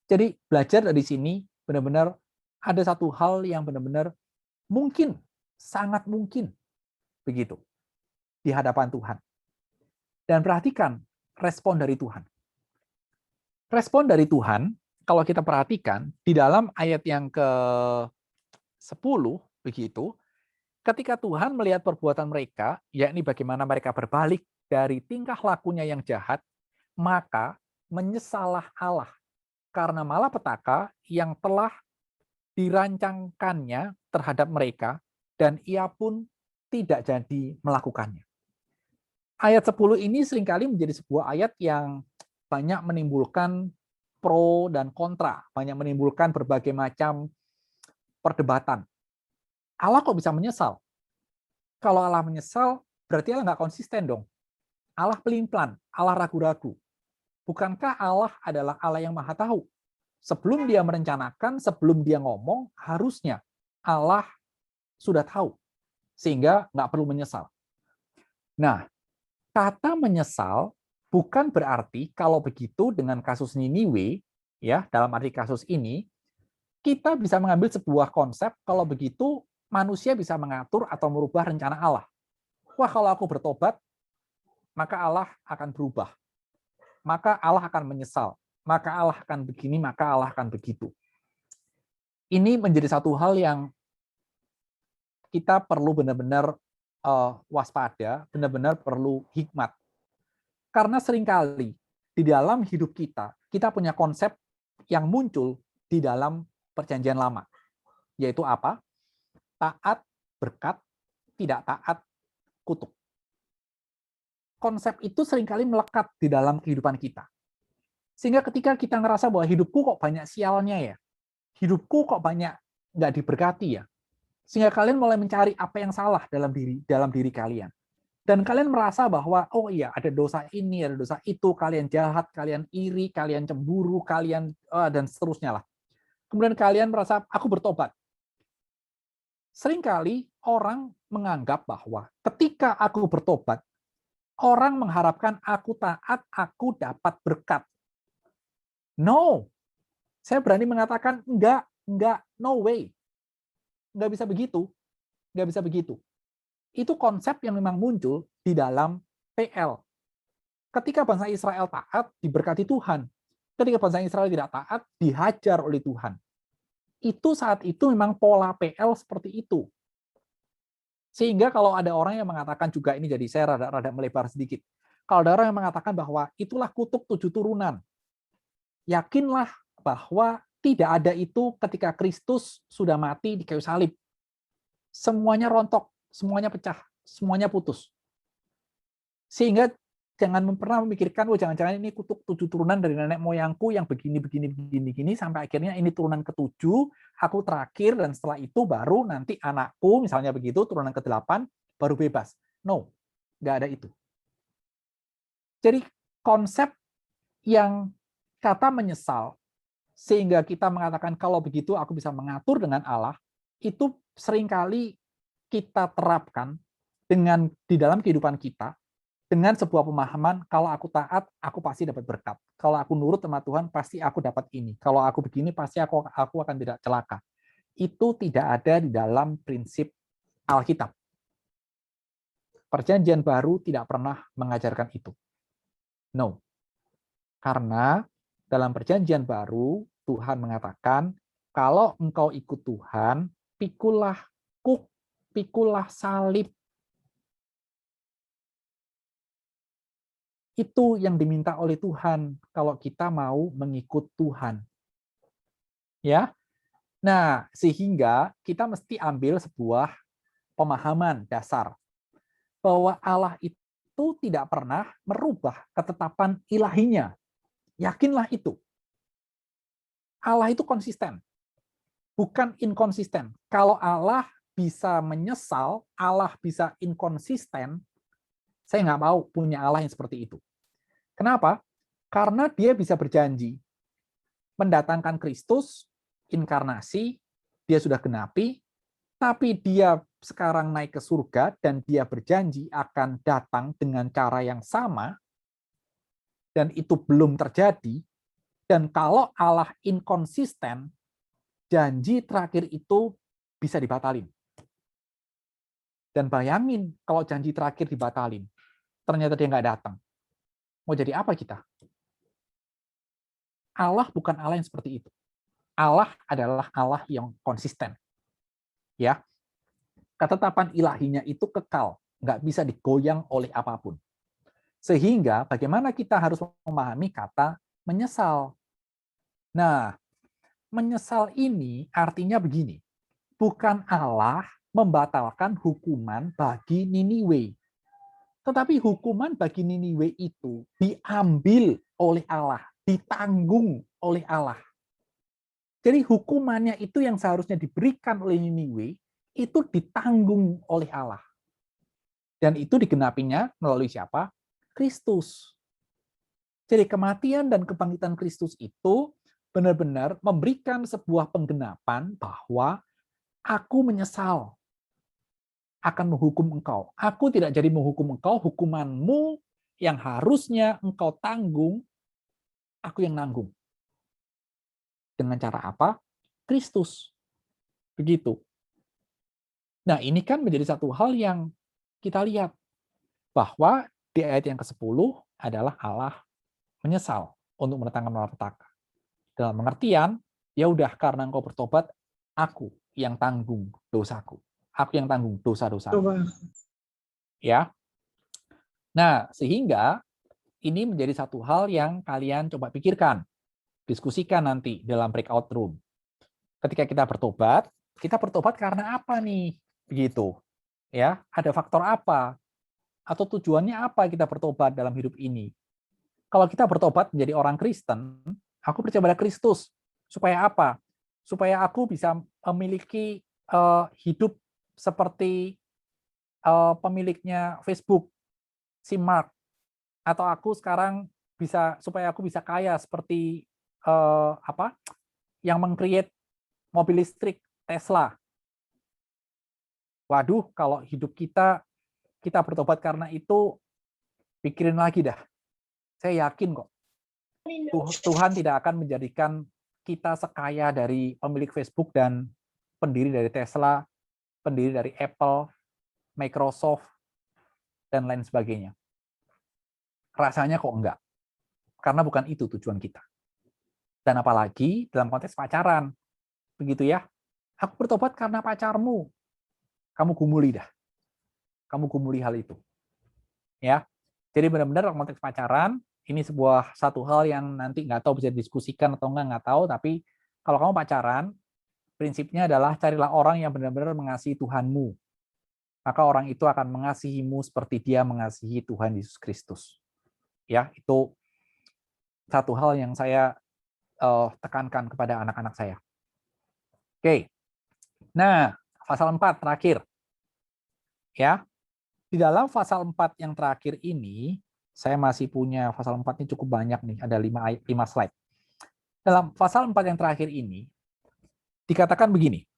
Jadi belajar dari sini benar-benar ada satu hal yang benar-benar mungkin, sangat mungkin begitu di hadapan Tuhan. Dan perhatikan respon dari Tuhan. Respon dari Tuhan, kalau kita perhatikan, di dalam ayat yang ke-10, begitu, ketika Tuhan melihat perbuatan mereka, yakni bagaimana mereka berbalik dari tingkah lakunya yang jahat, maka menyesallah Allah karena malapetaka yang telah dirancangkannya terhadap mereka, dan ia pun tidak jadi melakukannya. Ayat 10 ini seringkali menjadi sebuah ayat yang banyak menimbulkan pro dan kontra, banyak menimbulkan berbagai macam perdebatan. Allah kok bisa menyesal? Kalau Allah menyesal, berarti Allah nggak konsisten dong. Allah pelin-pelan, Allah ragu-ragu. Bukankah Allah adalah Allah yang maha tahu? Sebelum dia merencanakan, sebelum dia ngomong, harusnya Allah sudah tahu. Sehingga nggak perlu menyesal. Nah, kata menyesal bukan berarti kalau begitu dengan kasus Niniwe, ya dalam arti kasus ini, kita bisa mengambil sebuah konsep kalau begitu manusia bisa mengatur atau merubah rencana Allah. Wah, kalau aku bertobat, maka Allah akan berubah. Maka Allah akan menyesal. Maka Allah akan begini, maka Allah akan begitu. Ini menjadi satu hal yang kita perlu benar-benar waspada, benar-benar perlu hikmat. Karena seringkali di dalam hidup kita, kita punya konsep yang muncul di dalam perjanjian lama. Yaitu apa? Taat, berkat, tidak taat, kutuk. Konsep itu seringkali melekat di dalam kehidupan kita. Sehingga ketika kita ngerasa bahwa hidupku kok banyak sialnya ya, hidupku kok banyak nggak diberkati ya, sehingga kalian mulai mencari apa yang salah dalam diri kalian. Dan kalian merasa bahwa, oh iya, ada dosa ini, ada dosa itu, kalian jahat, kalian iri, kalian cemburu, kalian, dan seterusnya lah. Kemudian kalian merasa, aku bertobat. Seringkali orang menganggap bahwa ketika aku bertobat, orang mengharapkan aku taat, aku dapat berkat. No. Saya berani mengatakan enggak, no way. Enggak bisa begitu. Enggak bisa begitu. Itu konsep yang memang muncul di dalam PL. Ketika bangsa Israel taat, diberkati Tuhan. Ketika bangsa Israel tidak taat, dihajar oleh Tuhan. Itu saat itu memang pola PL seperti itu. Sehingga kalau ada orang yang mengatakan juga, ini jadi saya rada melebar sedikit. Kalau ada orang yang mengatakan bahwa itulah kutuk 7 turunan, yakinlah bahwa tidak ada itu ketika Kristus sudah mati di kayu salib. Semuanya rontok, semuanya pecah, semuanya putus. Sehingga jangan pernah memikirkan, oh jangan-jangan ini kutuk 7 turunan dari nenek moyangku yang begini, sampai akhirnya ini turunan ke-7, aku terakhir, dan setelah itu baru nanti anakku, misalnya begitu, turunan ke-8, baru bebas. No, nggak ada itu. Jadi konsep yang kata menyesal, sehingga kita mengatakan kalau begitu aku bisa mengatur dengan Allah, itu seringkali kita terapkan di dalam kehidupan kita, dengan sebuah pemahaman, kalau aku taat, aku pasti dapat berkat. Kalau aku nurut sama Tuhan, pasti aku dapat ini. Kalau aku begini, pasti aku akan tidak celaka. Itu tidak ada di dalam prinsip Alkitab. Perjanjian Baru tidak pernah mengajarkan itu. No. Karena dalam Perjanjian Baru, Tuhan mengatakan, kalau engkau ikut Tuhan, pikulah kuk, pikulah salib. Itu yang diminta oleh Tuhan kalau kita mau mengikut Tuhan. Ya. Nah, sehingga kita mesti ambil sebuah pemahaman dasar bahwa Allah itu tidak pernah merubah ketetapan ilahinya. Yakinlah itu. Allah itu konsisten, bukan inkonsisten. Kalau Allah bisa menyesal, Allah bisa inkonsisten, saya nggak mau punya Allah yang seperti itu. Kenapa? Karena dia bisa berjanji mendatangkan Kristus, inkarnasi, dia sudah genapi, tapi dia sekarang naik ke surga dan dia berjanji akan datang dengan cara yang sama, dan itu belum terjadi, dan kalau Allah inkonsisten, janji terakhir itu bisa dibatalin. Dan bayangin kalau janji terakhir dibatalin, ternyata dia nggak datang. Mau jadi apa kita? Allah bukan Allah yang seperti itu. Allah adalah Allah yang konsisten. Ya, ketetapan ilahinya itu kekal, nggak bisa digoyang oleh apapun. Sehingga bagaimana kita harus memahami kata menyesal. Nah, menyesal ini artinya begini, bukan Allah membatalkan hukuman bagi Niniwe, tetapi hukuman bagi Niniwe itu diambil oleh Allah, ditanggung oleh Allah. Jadi hukumannya itu yang seharusnya diberikan oleh Niniwe, itu ditanggung oleh Allah. Dan itu digenapinya melalui siapa? Kristus. Jadi kematian dan kebangkitan Kristus itu benar-benar memberikan sebuah penggenapan bahwa aku menyesal akan menghukum engkau. Aku tidak jadi menghukum engkau, hukumanmu yang harusnya engkau tanggung, aku yang nanggung. Dengan cara apa? Kristus. Begitu. Nah, ini kan menjadi satu hal yang kita lihat, bahwa di ayat yang ke-10 adalah Allah menyesal untuk mendatangkan malapetaka. Dalam pengertian, ya udah karena engkau bertobat, aku yang tanggung dosaku. Aku yang tanggung dosa-dosamu. Ya. Nah, sehingga ini menjadi satu hal yang kalian coba pikirkan, diskusikan nanti dalam breakout room. Ketika kita bertobat karena apa nih? Begitu. Ya, ada faktor apa? Atau tujuannya apa kita bertobat dalam hidup ini? Kalau kita bertobat menjadi orang Kristen, aku percaya pada Kristus. Supaya apa? Supaya aku bisa memiliki hidup seperti pemiliknya Facebook, si Mark. Atau aku sekarang supaya aku bisa kaya seperti yang meng-create mobil listrik Tesla. Waduh, kalau hidup kita bertobat karena itu, pikirin lagi dah. Saya yakin kok, Tuhan tidak akan menjadikan kita sekaya dari pemilik Facebook dan pendiri dari Tesla, pendiri dari Apple, Microsoft, dan lain sebagainya. Rasanya kok enggak. Karena bukan itu tujuan kita. Dan apalagi dalam konteks pacaran. Begitu ya. Aku bertobat karena pacarmu. Kamu gumuli dah. Kamu gumuli hal itu. Ya. Jadi benar-benar dalam konteks pacaran, ini satu hal yang nanti nggak tahu bisa didiskusikan atau nggak tahu, tapi kalau kamu pacaran, prinsipnya adalah carilah orang yang benar-benar mengasihi Tuhanmu. Maka orang itu akan mengasihimu seperti dia mengasihi Tuhan Yesus Kristus. Ya, itu satu hal yang saya tekankan kepada anak-anak saya. Oke. Nah, pasal 4 terakhir. Ya. Di dalam pasal 4 yang terakhir ini, saya masih punya pasal 4 ini cukup banyak nih, ada 5 slide. Dalam pasal 4 yang terakhir ini, dikatakan begini.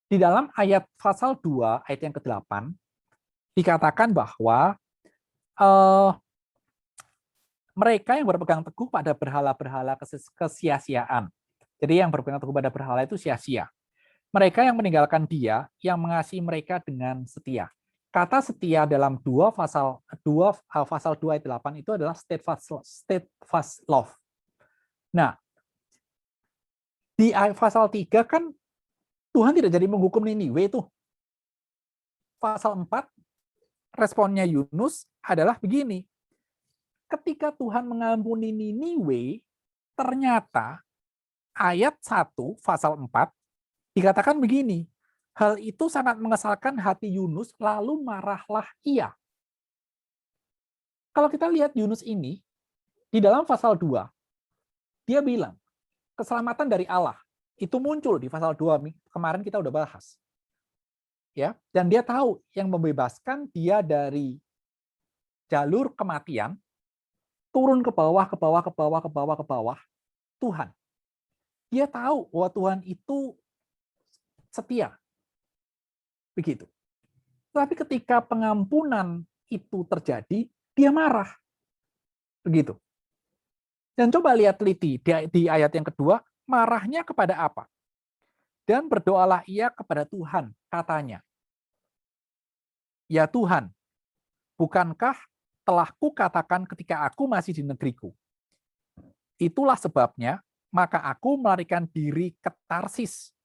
Di dalam ayat pasal 2, ayat yang ke-8, dikatakan bahwa mereka yang berpegang teguh pada berhala-berhala kesia-siaan. Jadi yang berpegang teguh pada berhala itu sia-sia. Mereka yang meninggalkan dia, yang mengasihi mereka dengan setia. Kata setia dalam pasal 2 ayat 8 itu adalah steadfast love. Nah, di pasal 3 kan Tuhan tidak jadi menghukum Niniwe itu. Pasal 4, responnya Yunus adalah begini. Ketika Tuhan mengampuni Niniwe, ternyata ayat 1 pasal 4 dikatakan begini, hal itu sangat mengesalkan hati Yunus, lalu marahlah ia. Kalau kita lihat Yunus ini, di dalam pasal 2, dia bilang, keselamatan dari Allah, itu muncul di pasal 2, kemarin kita udah bahas. Ya, dan dia tahu yang membebaskan dia dari jalur kematian, turun ke bawah, Tuhan. Dia tahu bahwa Tuhan itu setia. Begitu. Tapi ketika pengampunan itu terjadi, dia marah. Begitu. Dan coba lihat teliti di ayat yang kedua, marahnya kepada apa? Dan berdoalah ia kepada Tuhan, katanya. Ya Tuhan, bukankah telah kukatakan ketika aku masih di negeriku? Itulah sebabnya, maka aku melarikan diri ke Tarsis.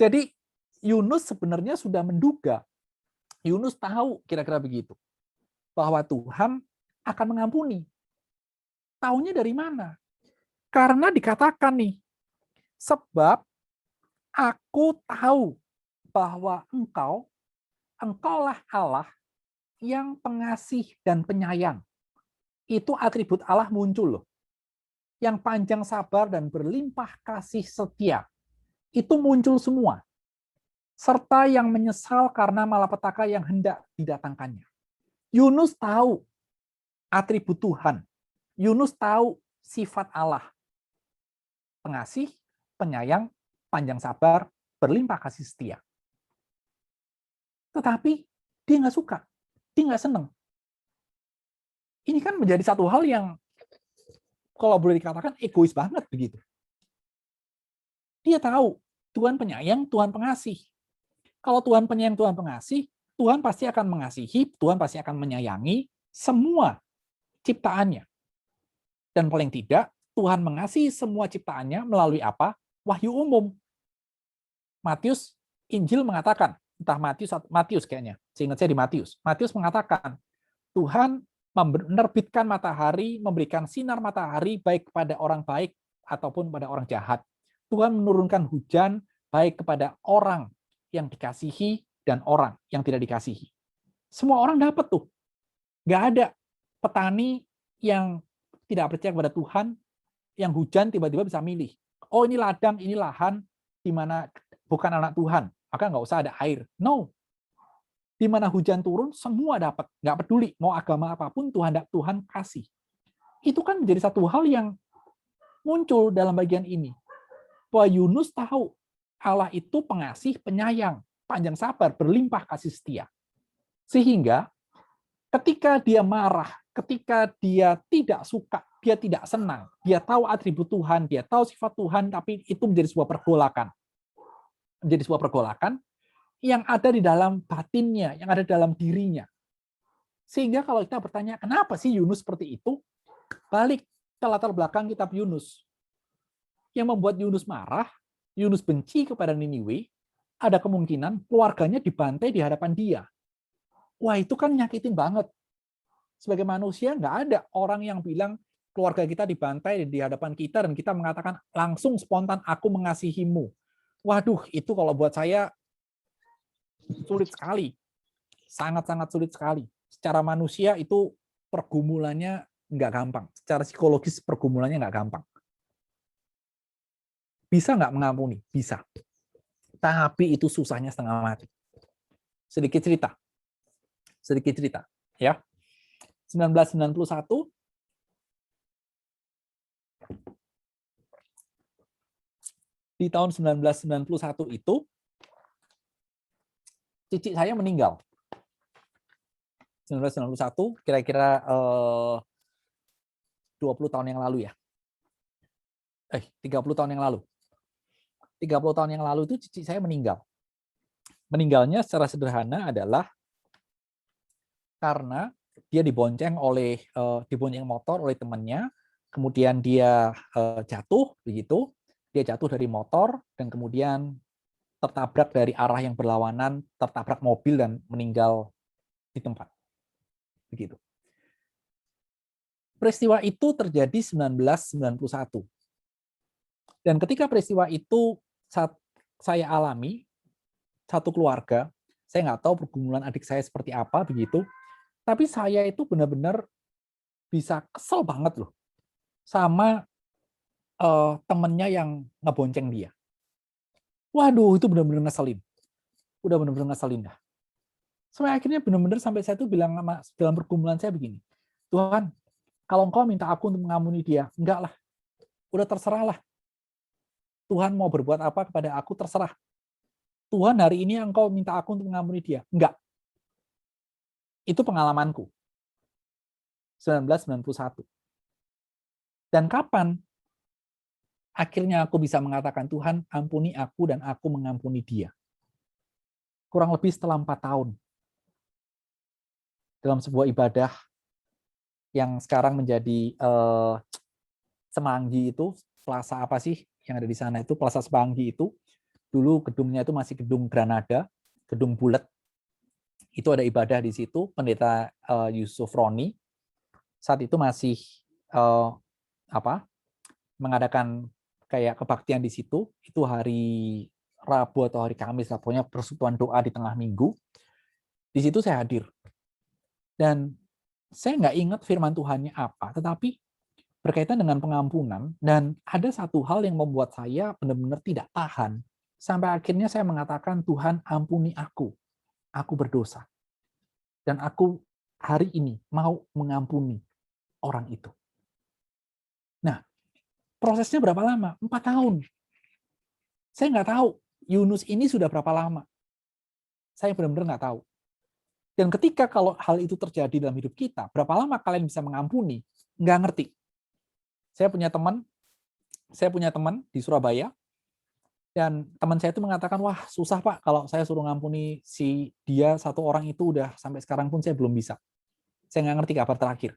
Jadi Yunus sebenarnya sudah menduga, Yunus tahu kira-kira begitu, bahwa Tuhan akan mengampuni. Taunya dari mana? Karena dikatakan nih, sebab aku tahu bahwa engkaulah Allah yang pengasih dan penyayang. Itu atribut Allah muncul loh. Yang panjang sabar dan berlimpah kasih setia. Itu muncul semua. Serta yang menyesal karena malapetaka yang hendak didatangkannya. Yunus tahu atribut Tuhan. Yunus tahu sifat Allah. Pengasih, penyayang, panjang sabar, berlimpah kasih setia. Tetapi dia nggak suka. Dia nggak senang. Ini kan menjadi satu hal yang kalau boleh dikatakan egois banget begitu. Dia tahu Tuhan penyayang, Tuhan pengasih. Kalau Tuhan penyayang, Tuhan pengasih, Tuhan pasti akan mengasihi, Tuhan pasti akan menyayangi semua ciptaannya. Dan paling tidak, Tuhan mengasihi semua ciptaannya melalui apa? Wahyu umum. Matius, Injil mengatakan, entah Matius kayaknya, seingat saya di Matius. Matius mengatakan, Tuhan menerbitkan matahari, memberikan sinar matahari baik kepada orang baik ataupun pada orang jahat. Tuhan menurunkan hujan baik kepada orang yang dikasihi dan orang yang tidak dikasihi. Semua orang dapat tuh. Nggak ada petani yang tidak percaya kepada Tuhan, yang hujan tiba-tiba bisa milih. Oh ini ladang, ini lahan, di mana bukan anak Tuhan, maka nggak usah ada air. No. Di mana hujan turun, semua dapat. Nggak peduli, mau agama apapun, Tuhan kasih. Itu kan menjadi satu hal yang muncul dalam bagian ini. Bahwa Yunus tahu Allah itu pengasih, penyayang, panjang sabar, berlimpah kasih setia. Sehingga ketika dia marah, ketika dia tidak suka dia tidak senang. Dia tahu atribut Tuhan, dia tahu sifat Tuhan, tapi itu menjadi sebuah pergolakan. Menjadi sebuah pergolakan yang ada di dalam batinnya, yang ada di dalam dirinya. Sehingga kalau kita bertanya, kenapa sih Yunus seperti itu? Balik ke latar belakang kitab Yunus. Yang membuat Yunus marah, Yunus benci kepada Niniwe, ada kemungkinan keluarganya dibantai di hadapan dia. Wah, itu kan nyakitin banget. Sebagai manusia, nggak ada orang yang bilang keluarga kita dibantai di hadapan kita dan kita mengatakan langsung spontan, aku mengasihimu. Waduh, itu kalau buat saya sulit sekali. Sangat-sangat sulit sekali. Secara manusia itu pergumulannya nggak gampang. Secara psikologis pergumulannya nggak gampang. Bisa nggak mengampuni? Bisa. Tapi itu susahnya setengah mati. Sedikit cerita. Ya. 1991, di tahun 1991 itu, cici saya meninggal. 1991, kira-kira 20 tahun yang lalu ya. 30 tahun yang lalu. 30 tahun yang lalu itu cici saya meninggal. Meninggalnya secara sederhana adalah karena dia dibonceng motor oleh temannya, kemudian dia jatuh begitu, dia jatuh dari motor dan kemudian tertabrak dari arah yang berlawanan, tertabrak mobil dan meninggal di tempat. Begitu. Peristiwa itu terjadi 1991. Dan ketika peristiwa itu saya alami, satu keluarga, saya nggak tahu pergumulan adik saya seperti apa begitu, tapi saya itu benar-benar bisa kesel banget loh sama temennya yang ngebonceng dia. Waduh, itu benar-benar ngeselin. Udah benar-benar ngeselin dah. Sampai akhirnya benar-benar sampai saya tuh bilang dalam pergumulan saya begini, Tuhan, kalau Engkau minta aku untuk mengampuni dia, enggak lah. Udah terserah lah. Tuhan mau berbuat apa kepada aku, terserah. Tuhan, hari ini Engkau minta aku untuk mengampuni dia. Enggak. Itu pengalamanku. 1991. Dan kapan akhirnya aku bisa mengatakan, Tuhan, ampuni aku dan aku mengampuni dia? Kurang lebih setelah 4 tahun. Dalam sebuah ibadah yang sekarang menjadi Semanggi itu, plaza apa sih yang ada di sana itu, Plaza Semanggi itu, dulu gedungnya itu masih gedung Granada, gedung bulat. Itu ada ibadah di situ, pendeta Yusuf Roni saat itu masih mengadakan kayak kebaktian di situ. Itu hari Rabu atau hari Kamis, pokoknya persekutuan doa di tengah minggu. Di situ saya hadir. Dan saya nggak ingat firman Tuhannya apa, tetapi berkaitan dengan pengampunan, dan ada satu hal yang membuat saya benar-benar tidak tahan. Sampai akhirnya saya mengatakan, Tuhan ampuni aku berdosa. Dan aku hari ini mau mengampuni orang itu. Nah, prosesnya berapa lama? 4 tahun. Saya nggak tahu Yunus ini sudah berapa lama. Saya benar-benar nggak tahu. Dan ketika kalau hal itu terjadi dalam hidup kita, berapa lama kalian bisa mengampuni? Nggak ngerti. Saya punya teman di Surabaya, dan teman saya itu mengatakan, wah susah Pak, kalau saya suruh ngampuni si dia satu orang itu udah sampai sekarang pun saya belum bisa. Saya nggak ngerti kabar terakhir.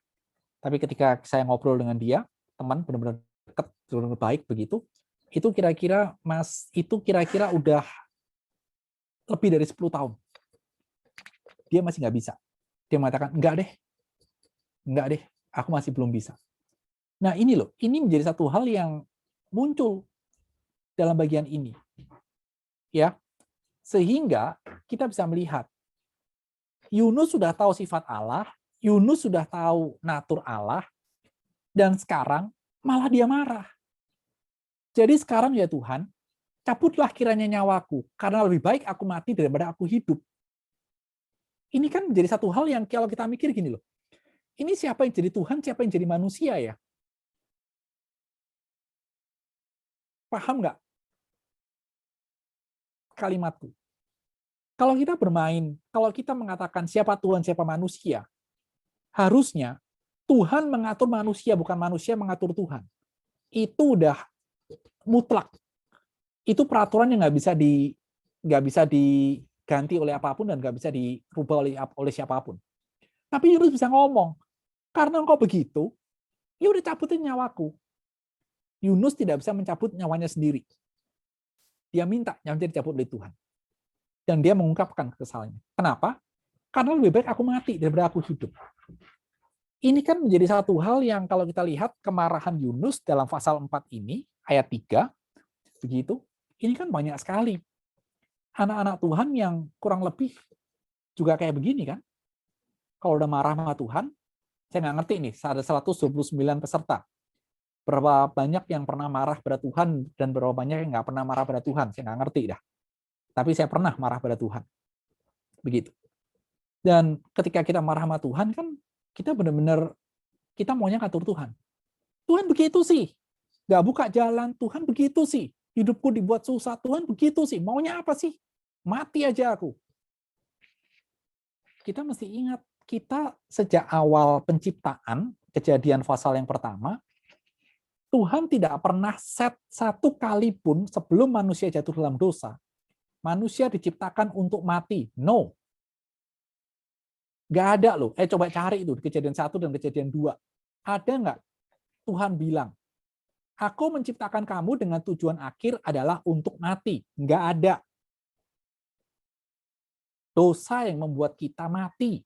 Tapi ketika saya ngobrol dengan dia, teman benar-benar dekat, benar-benar baik begitu, itu kira-kira udah lebih dari 10 tahun. Dia masih nggak bisa. Dia mengatakan, enggak deh, aku masih belum bisa. Nah ini loh, ini menjadi satu hal yang muncul dalam bagian ini, ya, sehingga kita bisa melihat Yunus sudah tahu sifat Allah, Yunus sudah tahu natur Allah, dan sekarang malah dia marah. Jadi sekarang ya Tuhan, cabutlah kiranya nyawaku, karena lebih baik aku mati daripada aku hidup. Ini kan menjadi satu hal yang kalau kita mikir gini loh, ini siapa yang jadi Tuhan, siapa yang jadi manusia ya? Paham nggak kalimatku? Kalau kita bermain, kalau kita mengatakan siapa Tuhan, siapa manusia, harusnya Tuhan mengatur manusia, bukan manusia mengatur Tuhan. Itu udah mutlak. Itu peraturan yang nggak bisa diganti oleh apapun dan nggak bisa dirubah oleh siapapun. Tapi Yunus bisa ngomong, karena engkau begitu, ya udah cabutin nyawaku. Yunus tidak bisa mencabut nyawanya sendiri. Dia minta nyawanya dicabut oleh Tuhan. Dan dia mengungkapkan kekesalannya. Kenapa? Karena lebih baik aku mati daripada aku hidup. Ini kan menjadi satu hal yang kalau kita lihat kemarahan Yunus dalam pasal 4 ini, ayat 3, begitu, ini kan banyak sekali. Anak-anak Tuhan yang kurang lebih juga kayak begini kan. Kalau udah marah sama Tuhan, saya nggak ngerti nih, ada 129 peserta. Berapa banyak yang pernah marah pada Tuhan dan berapa banyak yang nggak pernah marah pada Tuhan, saya nggak ngerti dah. Tapi saya pernah marah pada Tuhan. Begitu. Dan ketika kita marah sama Tuhan kan kita benar-benar kita maunya ngatur Tuhan. Tuhan begitu sih. Nggak buka jalan, Tuhan begitu sih. Hidupku dibuat susah, Tuhan begitu sih. Maunya apa sih? Mati aja aku. Kita mesti ingat, kita sejak awal penciptaan, kejadian pasal yang pertama, Tuhan tidak pernah set satu kali pun sebelum manusia jatuh dalam dosa, manusia diciptakan untuk mati. No. Nggak ada loh. Coba cari itu, kejadian 1 dan kejadian 2. Ada nggak Tuhan bilang, aku menciptakan kamu dengan tujuan akhir adalah untuk mati. Nggak ada. Dosa yang membuat kita mati.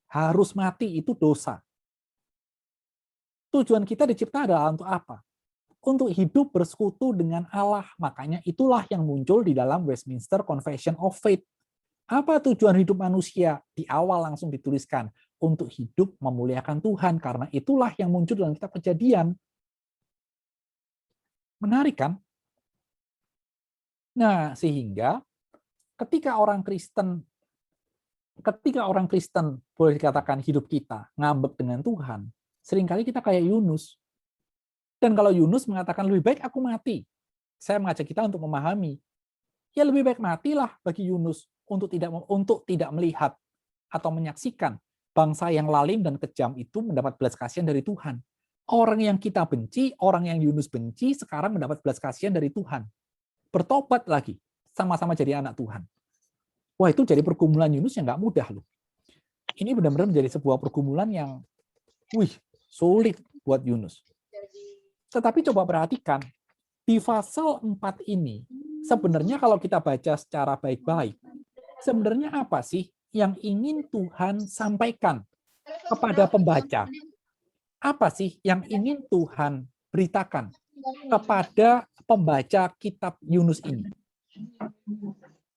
Harus mati, itu dosa. Tujuan kita dicipta adalah untuk apa? Untuk hidup bersekutu dengan Allah. Makanya itulah yang muncul di dalam Westminster Confession of Faith. Apa tujuan hidup manusia? Di awal langsung dituliskan, untuk hidup memuliakan Tuhan. Karena itulah yang muncul dalam kitab Kejadian. Menarik kan? Nah, sehingga ketika orang Kristen boleh dikatakan hidup kita ngambek dengan Tuhan, seringkali kita kayak Yunus. Dan kalau Yunus mengatakan lebih baik aku mati, saya mengajak kita untuk memahami, ya lebih baik matilah bagi Yunus untuk tidak melihat atau menyaksikan bangsa yang lalim dan kejam itu mendapat belas kasihan dari Tuhan. Orang yang kita benci, orang yang Yunus benci, sekarang mendapat belas kasihan dari Tuhan. Bertobat lagi, sama-sama jadi anak Tuhan. Wah, itu jadi pergumulan Yunus yang nggak mudah loh. Ini benar-benar menjadi sebuah pergumulan yang, sulit buat Yunus. Tetapi coba perhatikan, di pasal 4 ini, sebenarnya kalau kita baca secara baik-baik, sebenarnya apa sih yang ingin Tuhan sampaikan kepada pembaca? Apa sih yang ingin Tuhan beritakan kepada pembaca kitab Yunus ini?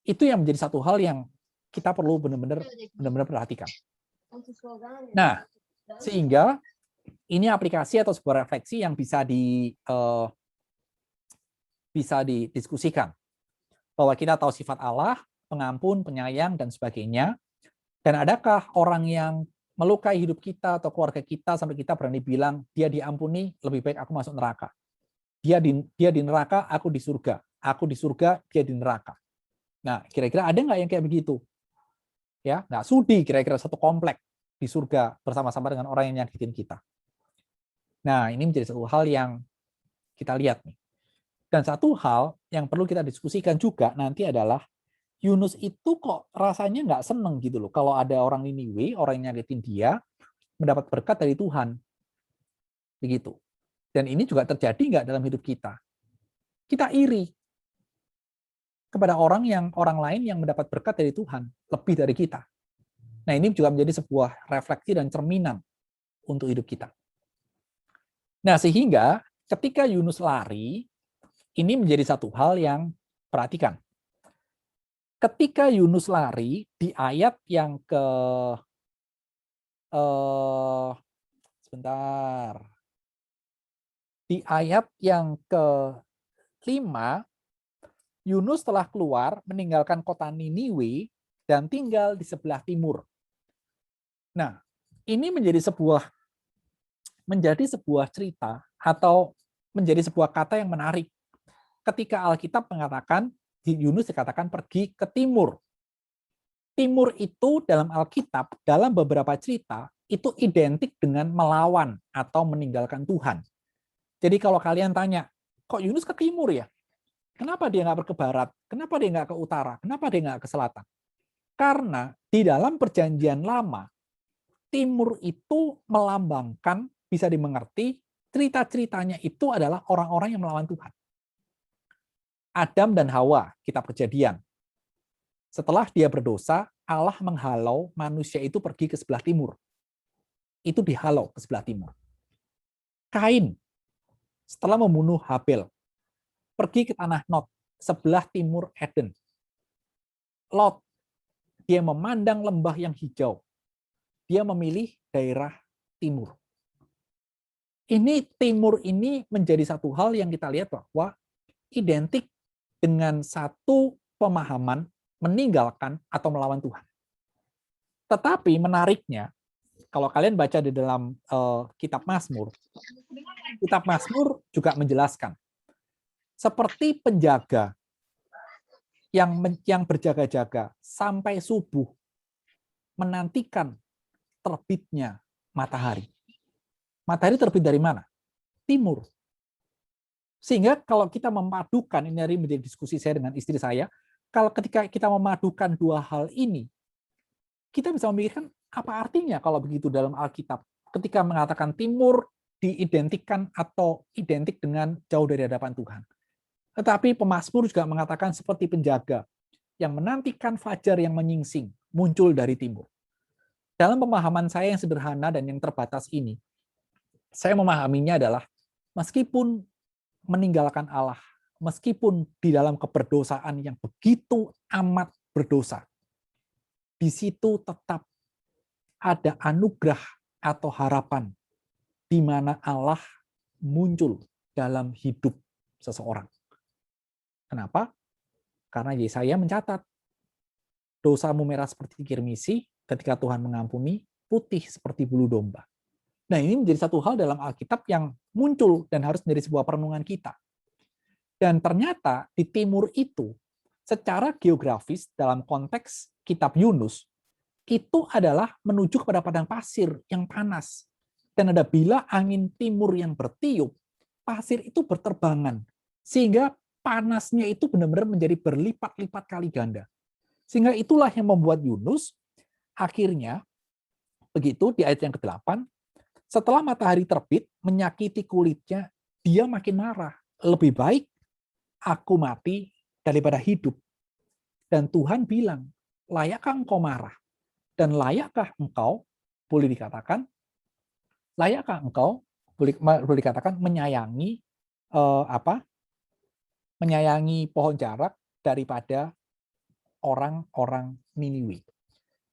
Itu yang menjadi satu hal yang kita perlu benar-benar perhatikan. Nah, sehingga ini aplikasi atau sebuah refleksi yang bisa didiskusikan. Bahwa kita tahu sifat Allah, pengampun, penyayang, dan sebagainya. Dan adakah orang yang melukai hidup kita atau keluarga kita sampai kita berani bilang, dia diampuni, lebih baik aku masuk neraka. Dia di neraka, aku di surga. Aku di surga, dia di neraka. Nah, kira-kira ada nggak yang kayak begitu? Ya, nggak sudi kira-kira satu komplek di surga bersama-sama dengan orang yang nyakitin kita. Nah, ini menjadi satu hal yang kita lihat nih. Dan satu hal yang perlu kita diskusikan juga nanti adalah Yunus itu kok rasanya nggak seneng gitu loh. Kalau ada orang Niniwe, orang yang nyakitin dia, mendapat berkat dari Tuhan. Begitu. Dan ini juga terjadi nggak dalam hidup kita. Kita iri kepada orang lain yang mendapat berkat dari Tuhan, lebih dari kita. Nah, ini juga menjadi sebuah refleksi dan cerminan untuk hidup kita. Nah, sehingga ketika Yunus lari, ini menjadi satu hal yang perhatikan. Ketika Yunus lari di ayat yang di ayat yang ke-5, Yunus telah keluar meninggalkan kota Niniwe dan tinggal di sebelah timur. Nah, ini menjadi sebuah cerita atau menjadi sebuah kata yang menarik. Ketika Alkitab mengatakan, di Yunus dikatakan pergi ke timur. Timur itu dalam Alkitab, dalam beberapa cerita, itu identik dengan melawan atau meninggalkan Tuhan. Jadi kalau kalian tanya, kok Yunus ke timur ya? Kenapa dia nggak ke barat? Kenapa dia nggak ke utara? Kenapa dia nggak ke selatan? Karena di dalam perjanjian lama, timur itu melambangkan, bisa dimengerti, cerita-ceritanya itu adalah orang-orang yang melawan Tuhan. Adam dan Hawa, kitab Kejadian. Setelah dia berdosa, Allah menghalau manusia itu pergi ke sebelah timur. Itu dihalau ke sebelah timur. Kain, setelah membunuh Habel, pergi ke tanah Nod, sebelah timur Eden. Lot, dia memandang lembah yang hijau. Dia memilih daerah timur. Ini timur ini menjadi satu hal yang kita lihat bahwa identik dengan satu pemahaman meninggalkan atau melawan Tuhan. Tetapi menariknya, kalau kalian baca di dalam kitab Mazmur juga menjelaskan seperti penjaga yang berjaga-jaga sampai subuh menantikan terbitnya matahari. Matahari terbit dari mana? Timur. Sehingga kalau kita memadukan, ini hari menjadi diskusi saya dengan istri saya, kalau ketika kita memadukan dua hal ini, kita bisa memikirkan apa artinya kalau begitu dalam Alkitab. Ketika mengatakan timur diidentikan atau identik dengan jauh dari hadapan Tuhan. Tetapi pemazmur juga mengatakan seperti penjaga yang menantikan fajar yang menyingsing muncul dari timur. Dalam pemahaman saya yang sederhana dan yang terbatas ini, saya memahaminya adalah meskipun meninggalkan Allah, meskipun di dalam keberdosaan yang begitu amat berdosa, di situ tetap ada anugerah atau harapan di mana Allah muncul dalam hidup seseorang. Kenapa? Karena Yesaya mencatat, dosamu merah seperti kirmisi, ketika Tuhan mengampuni, putih seperti bulu domba. Nah, ini menjadi satu hal dalam Alkitab yang muncul dan harus menjadi sebuah perenungan kita. Dan ternyata di timur itu, secara geografis dalam konteks kitab Yunus, itu adalah menuju kepada padang pasir yang panas. Dan ada bila angin timur yang bertiup, pasir itu berterbangan. Sehingga panasnya itu benar-benar menjadi berlipat-lipat kali ganda. Sehingga itulah yang membuat Yunus akhirnya, begitu di ayat yang ke-8, setelah matahari terbit, menyakiti kulitnya, dia makin marah. Lebih baik aku mati daripada hidup. Dan Tuhan bilang, layakkah engkau marah? Dan layakkah engkau, boleh dikatakan, menyayangi menyayangi pohon jarak daripada orang-orang Niniwe.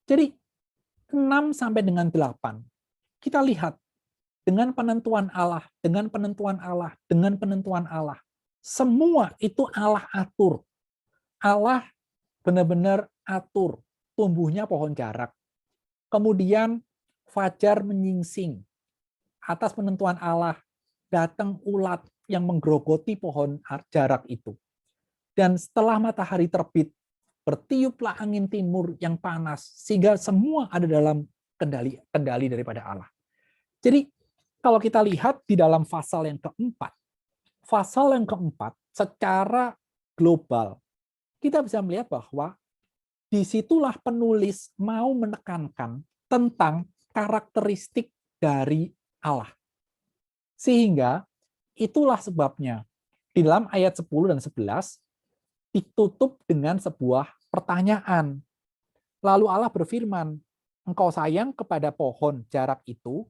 Jadi 6 sampai dengan 8 kita lihat dengan penentuan Allah, semua itu Allah atur. Allah benar-benar atur tumbuhnya pohon jarak. Kemudian fajar menyingsing. Atas penentuan Allah datang ulat yang menggerogoti pohon jarak itu. Dan setelah matahari terbit, bertiuplah angin timur yang panas, sehingga semua ada dalam kendali daripada Allah. Jadi kalau kita lihat di dalam pasal yang keempat, secara global, kita bisa melihat bahwa disitulah penulis mau menekankan tentang karakteristik dari Allah. Sehingga itulah sebabnya di dalam ayat 10 dan 11 ditutup dengan sebuah pertanyaan. Lalu Allah berfirman, engkau sayang kepada pohon jarak itu,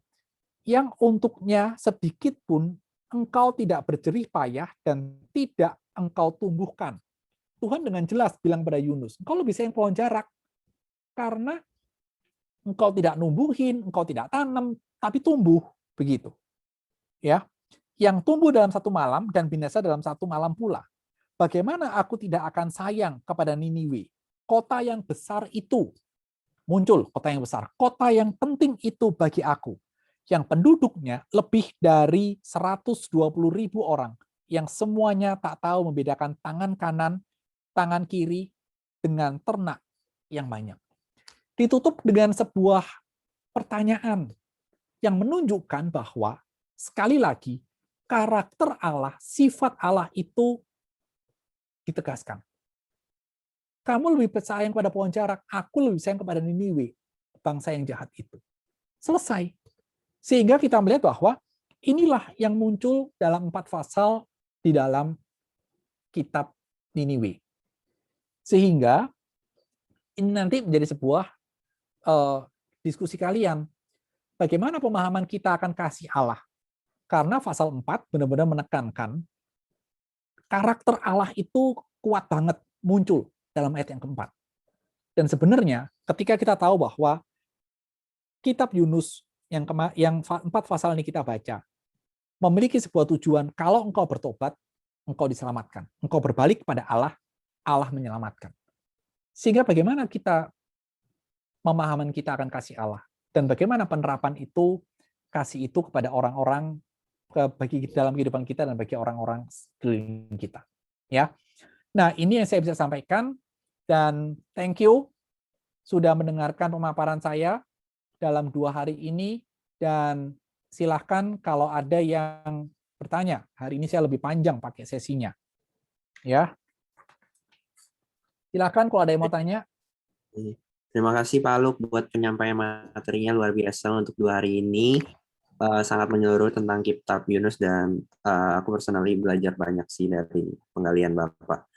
yang untuknya sedikit pun engkau tidak berjerih payah dan tidak engkau tumbuhkan. Tuhan dengan jelas bilang pada Yunus, engkau lebih sayang pohon jarak, karena engkau tidak numbuhin, engkau tidak tanam, tapi tumbuh. Begitu. Ya, yang tumbuh dalam satu malam dan binasa dalam satu malam pula. Bagaimana aku tidak akan sayang kepada Niniwe, kota yang besar itu. Muncul kota yang besar, kota yang penting itu bagi aku, yang penduduknya lebih dari 120.000 orang, yang semuanya tak tahu membedakan tangan kanan, tangan kiri dengan ternak yang banyak. Ditutup dengan sebuah pertanyaan yang menunjukkan bahwa sekali lagi karakter Allah, sifat Allah itu ditegaskan. Kamu lebih percaya kepada pohon jarak, aku lebih sayang kepada Niniwe, bangsa yang jahat itu. Selesai. Sehingga kita melihat bahwa inilah yang muncul dalam 4 pasal di dalam kitab Niniwe. Sehingga ini nanti menjadi sebuah diskusi kalian. Bagaimana pemahaman kita akan kasih Allah? Karena pasal 4 benar-benar menekankan karakter Allah itu kuat banget muncul dalam ayat yang keempat. Dan sebenarnya ketika kita tahu bahwa kitab Yunus yang 4 pasal ini kita baca memiliki sebuah tujuan, kalau engkau bertobat, engkau diselamatkan. Engkau berbalik kepada Allah, Allah menyelamatkan. Sehingga bagaimana kita pemahaman kita akan kasih Allah dan bagaimana penerapan itu kasih itu kepada orang-orang bagi dalam kehidupan kita dan bagi orang-orang sekeliling kita. Ya. Nah, ini yang saya bisa sampaikan dan thank you sudah mendengarkan pemaparan saya dalam 2 hari ini dan silahkan kalau ada yang bertanya. Hari ini saya lebih panjang pakai sesinya. Ya. Silahkan kalau ada yang mau tanya. Terima kasih Pak Luk buat penyampaian materinya luar biasa untuk 2 hari ini. Sangat menyeluruh tentang kitab Yunus dan aku personally belajar banyak sih dari penggalian Bapak.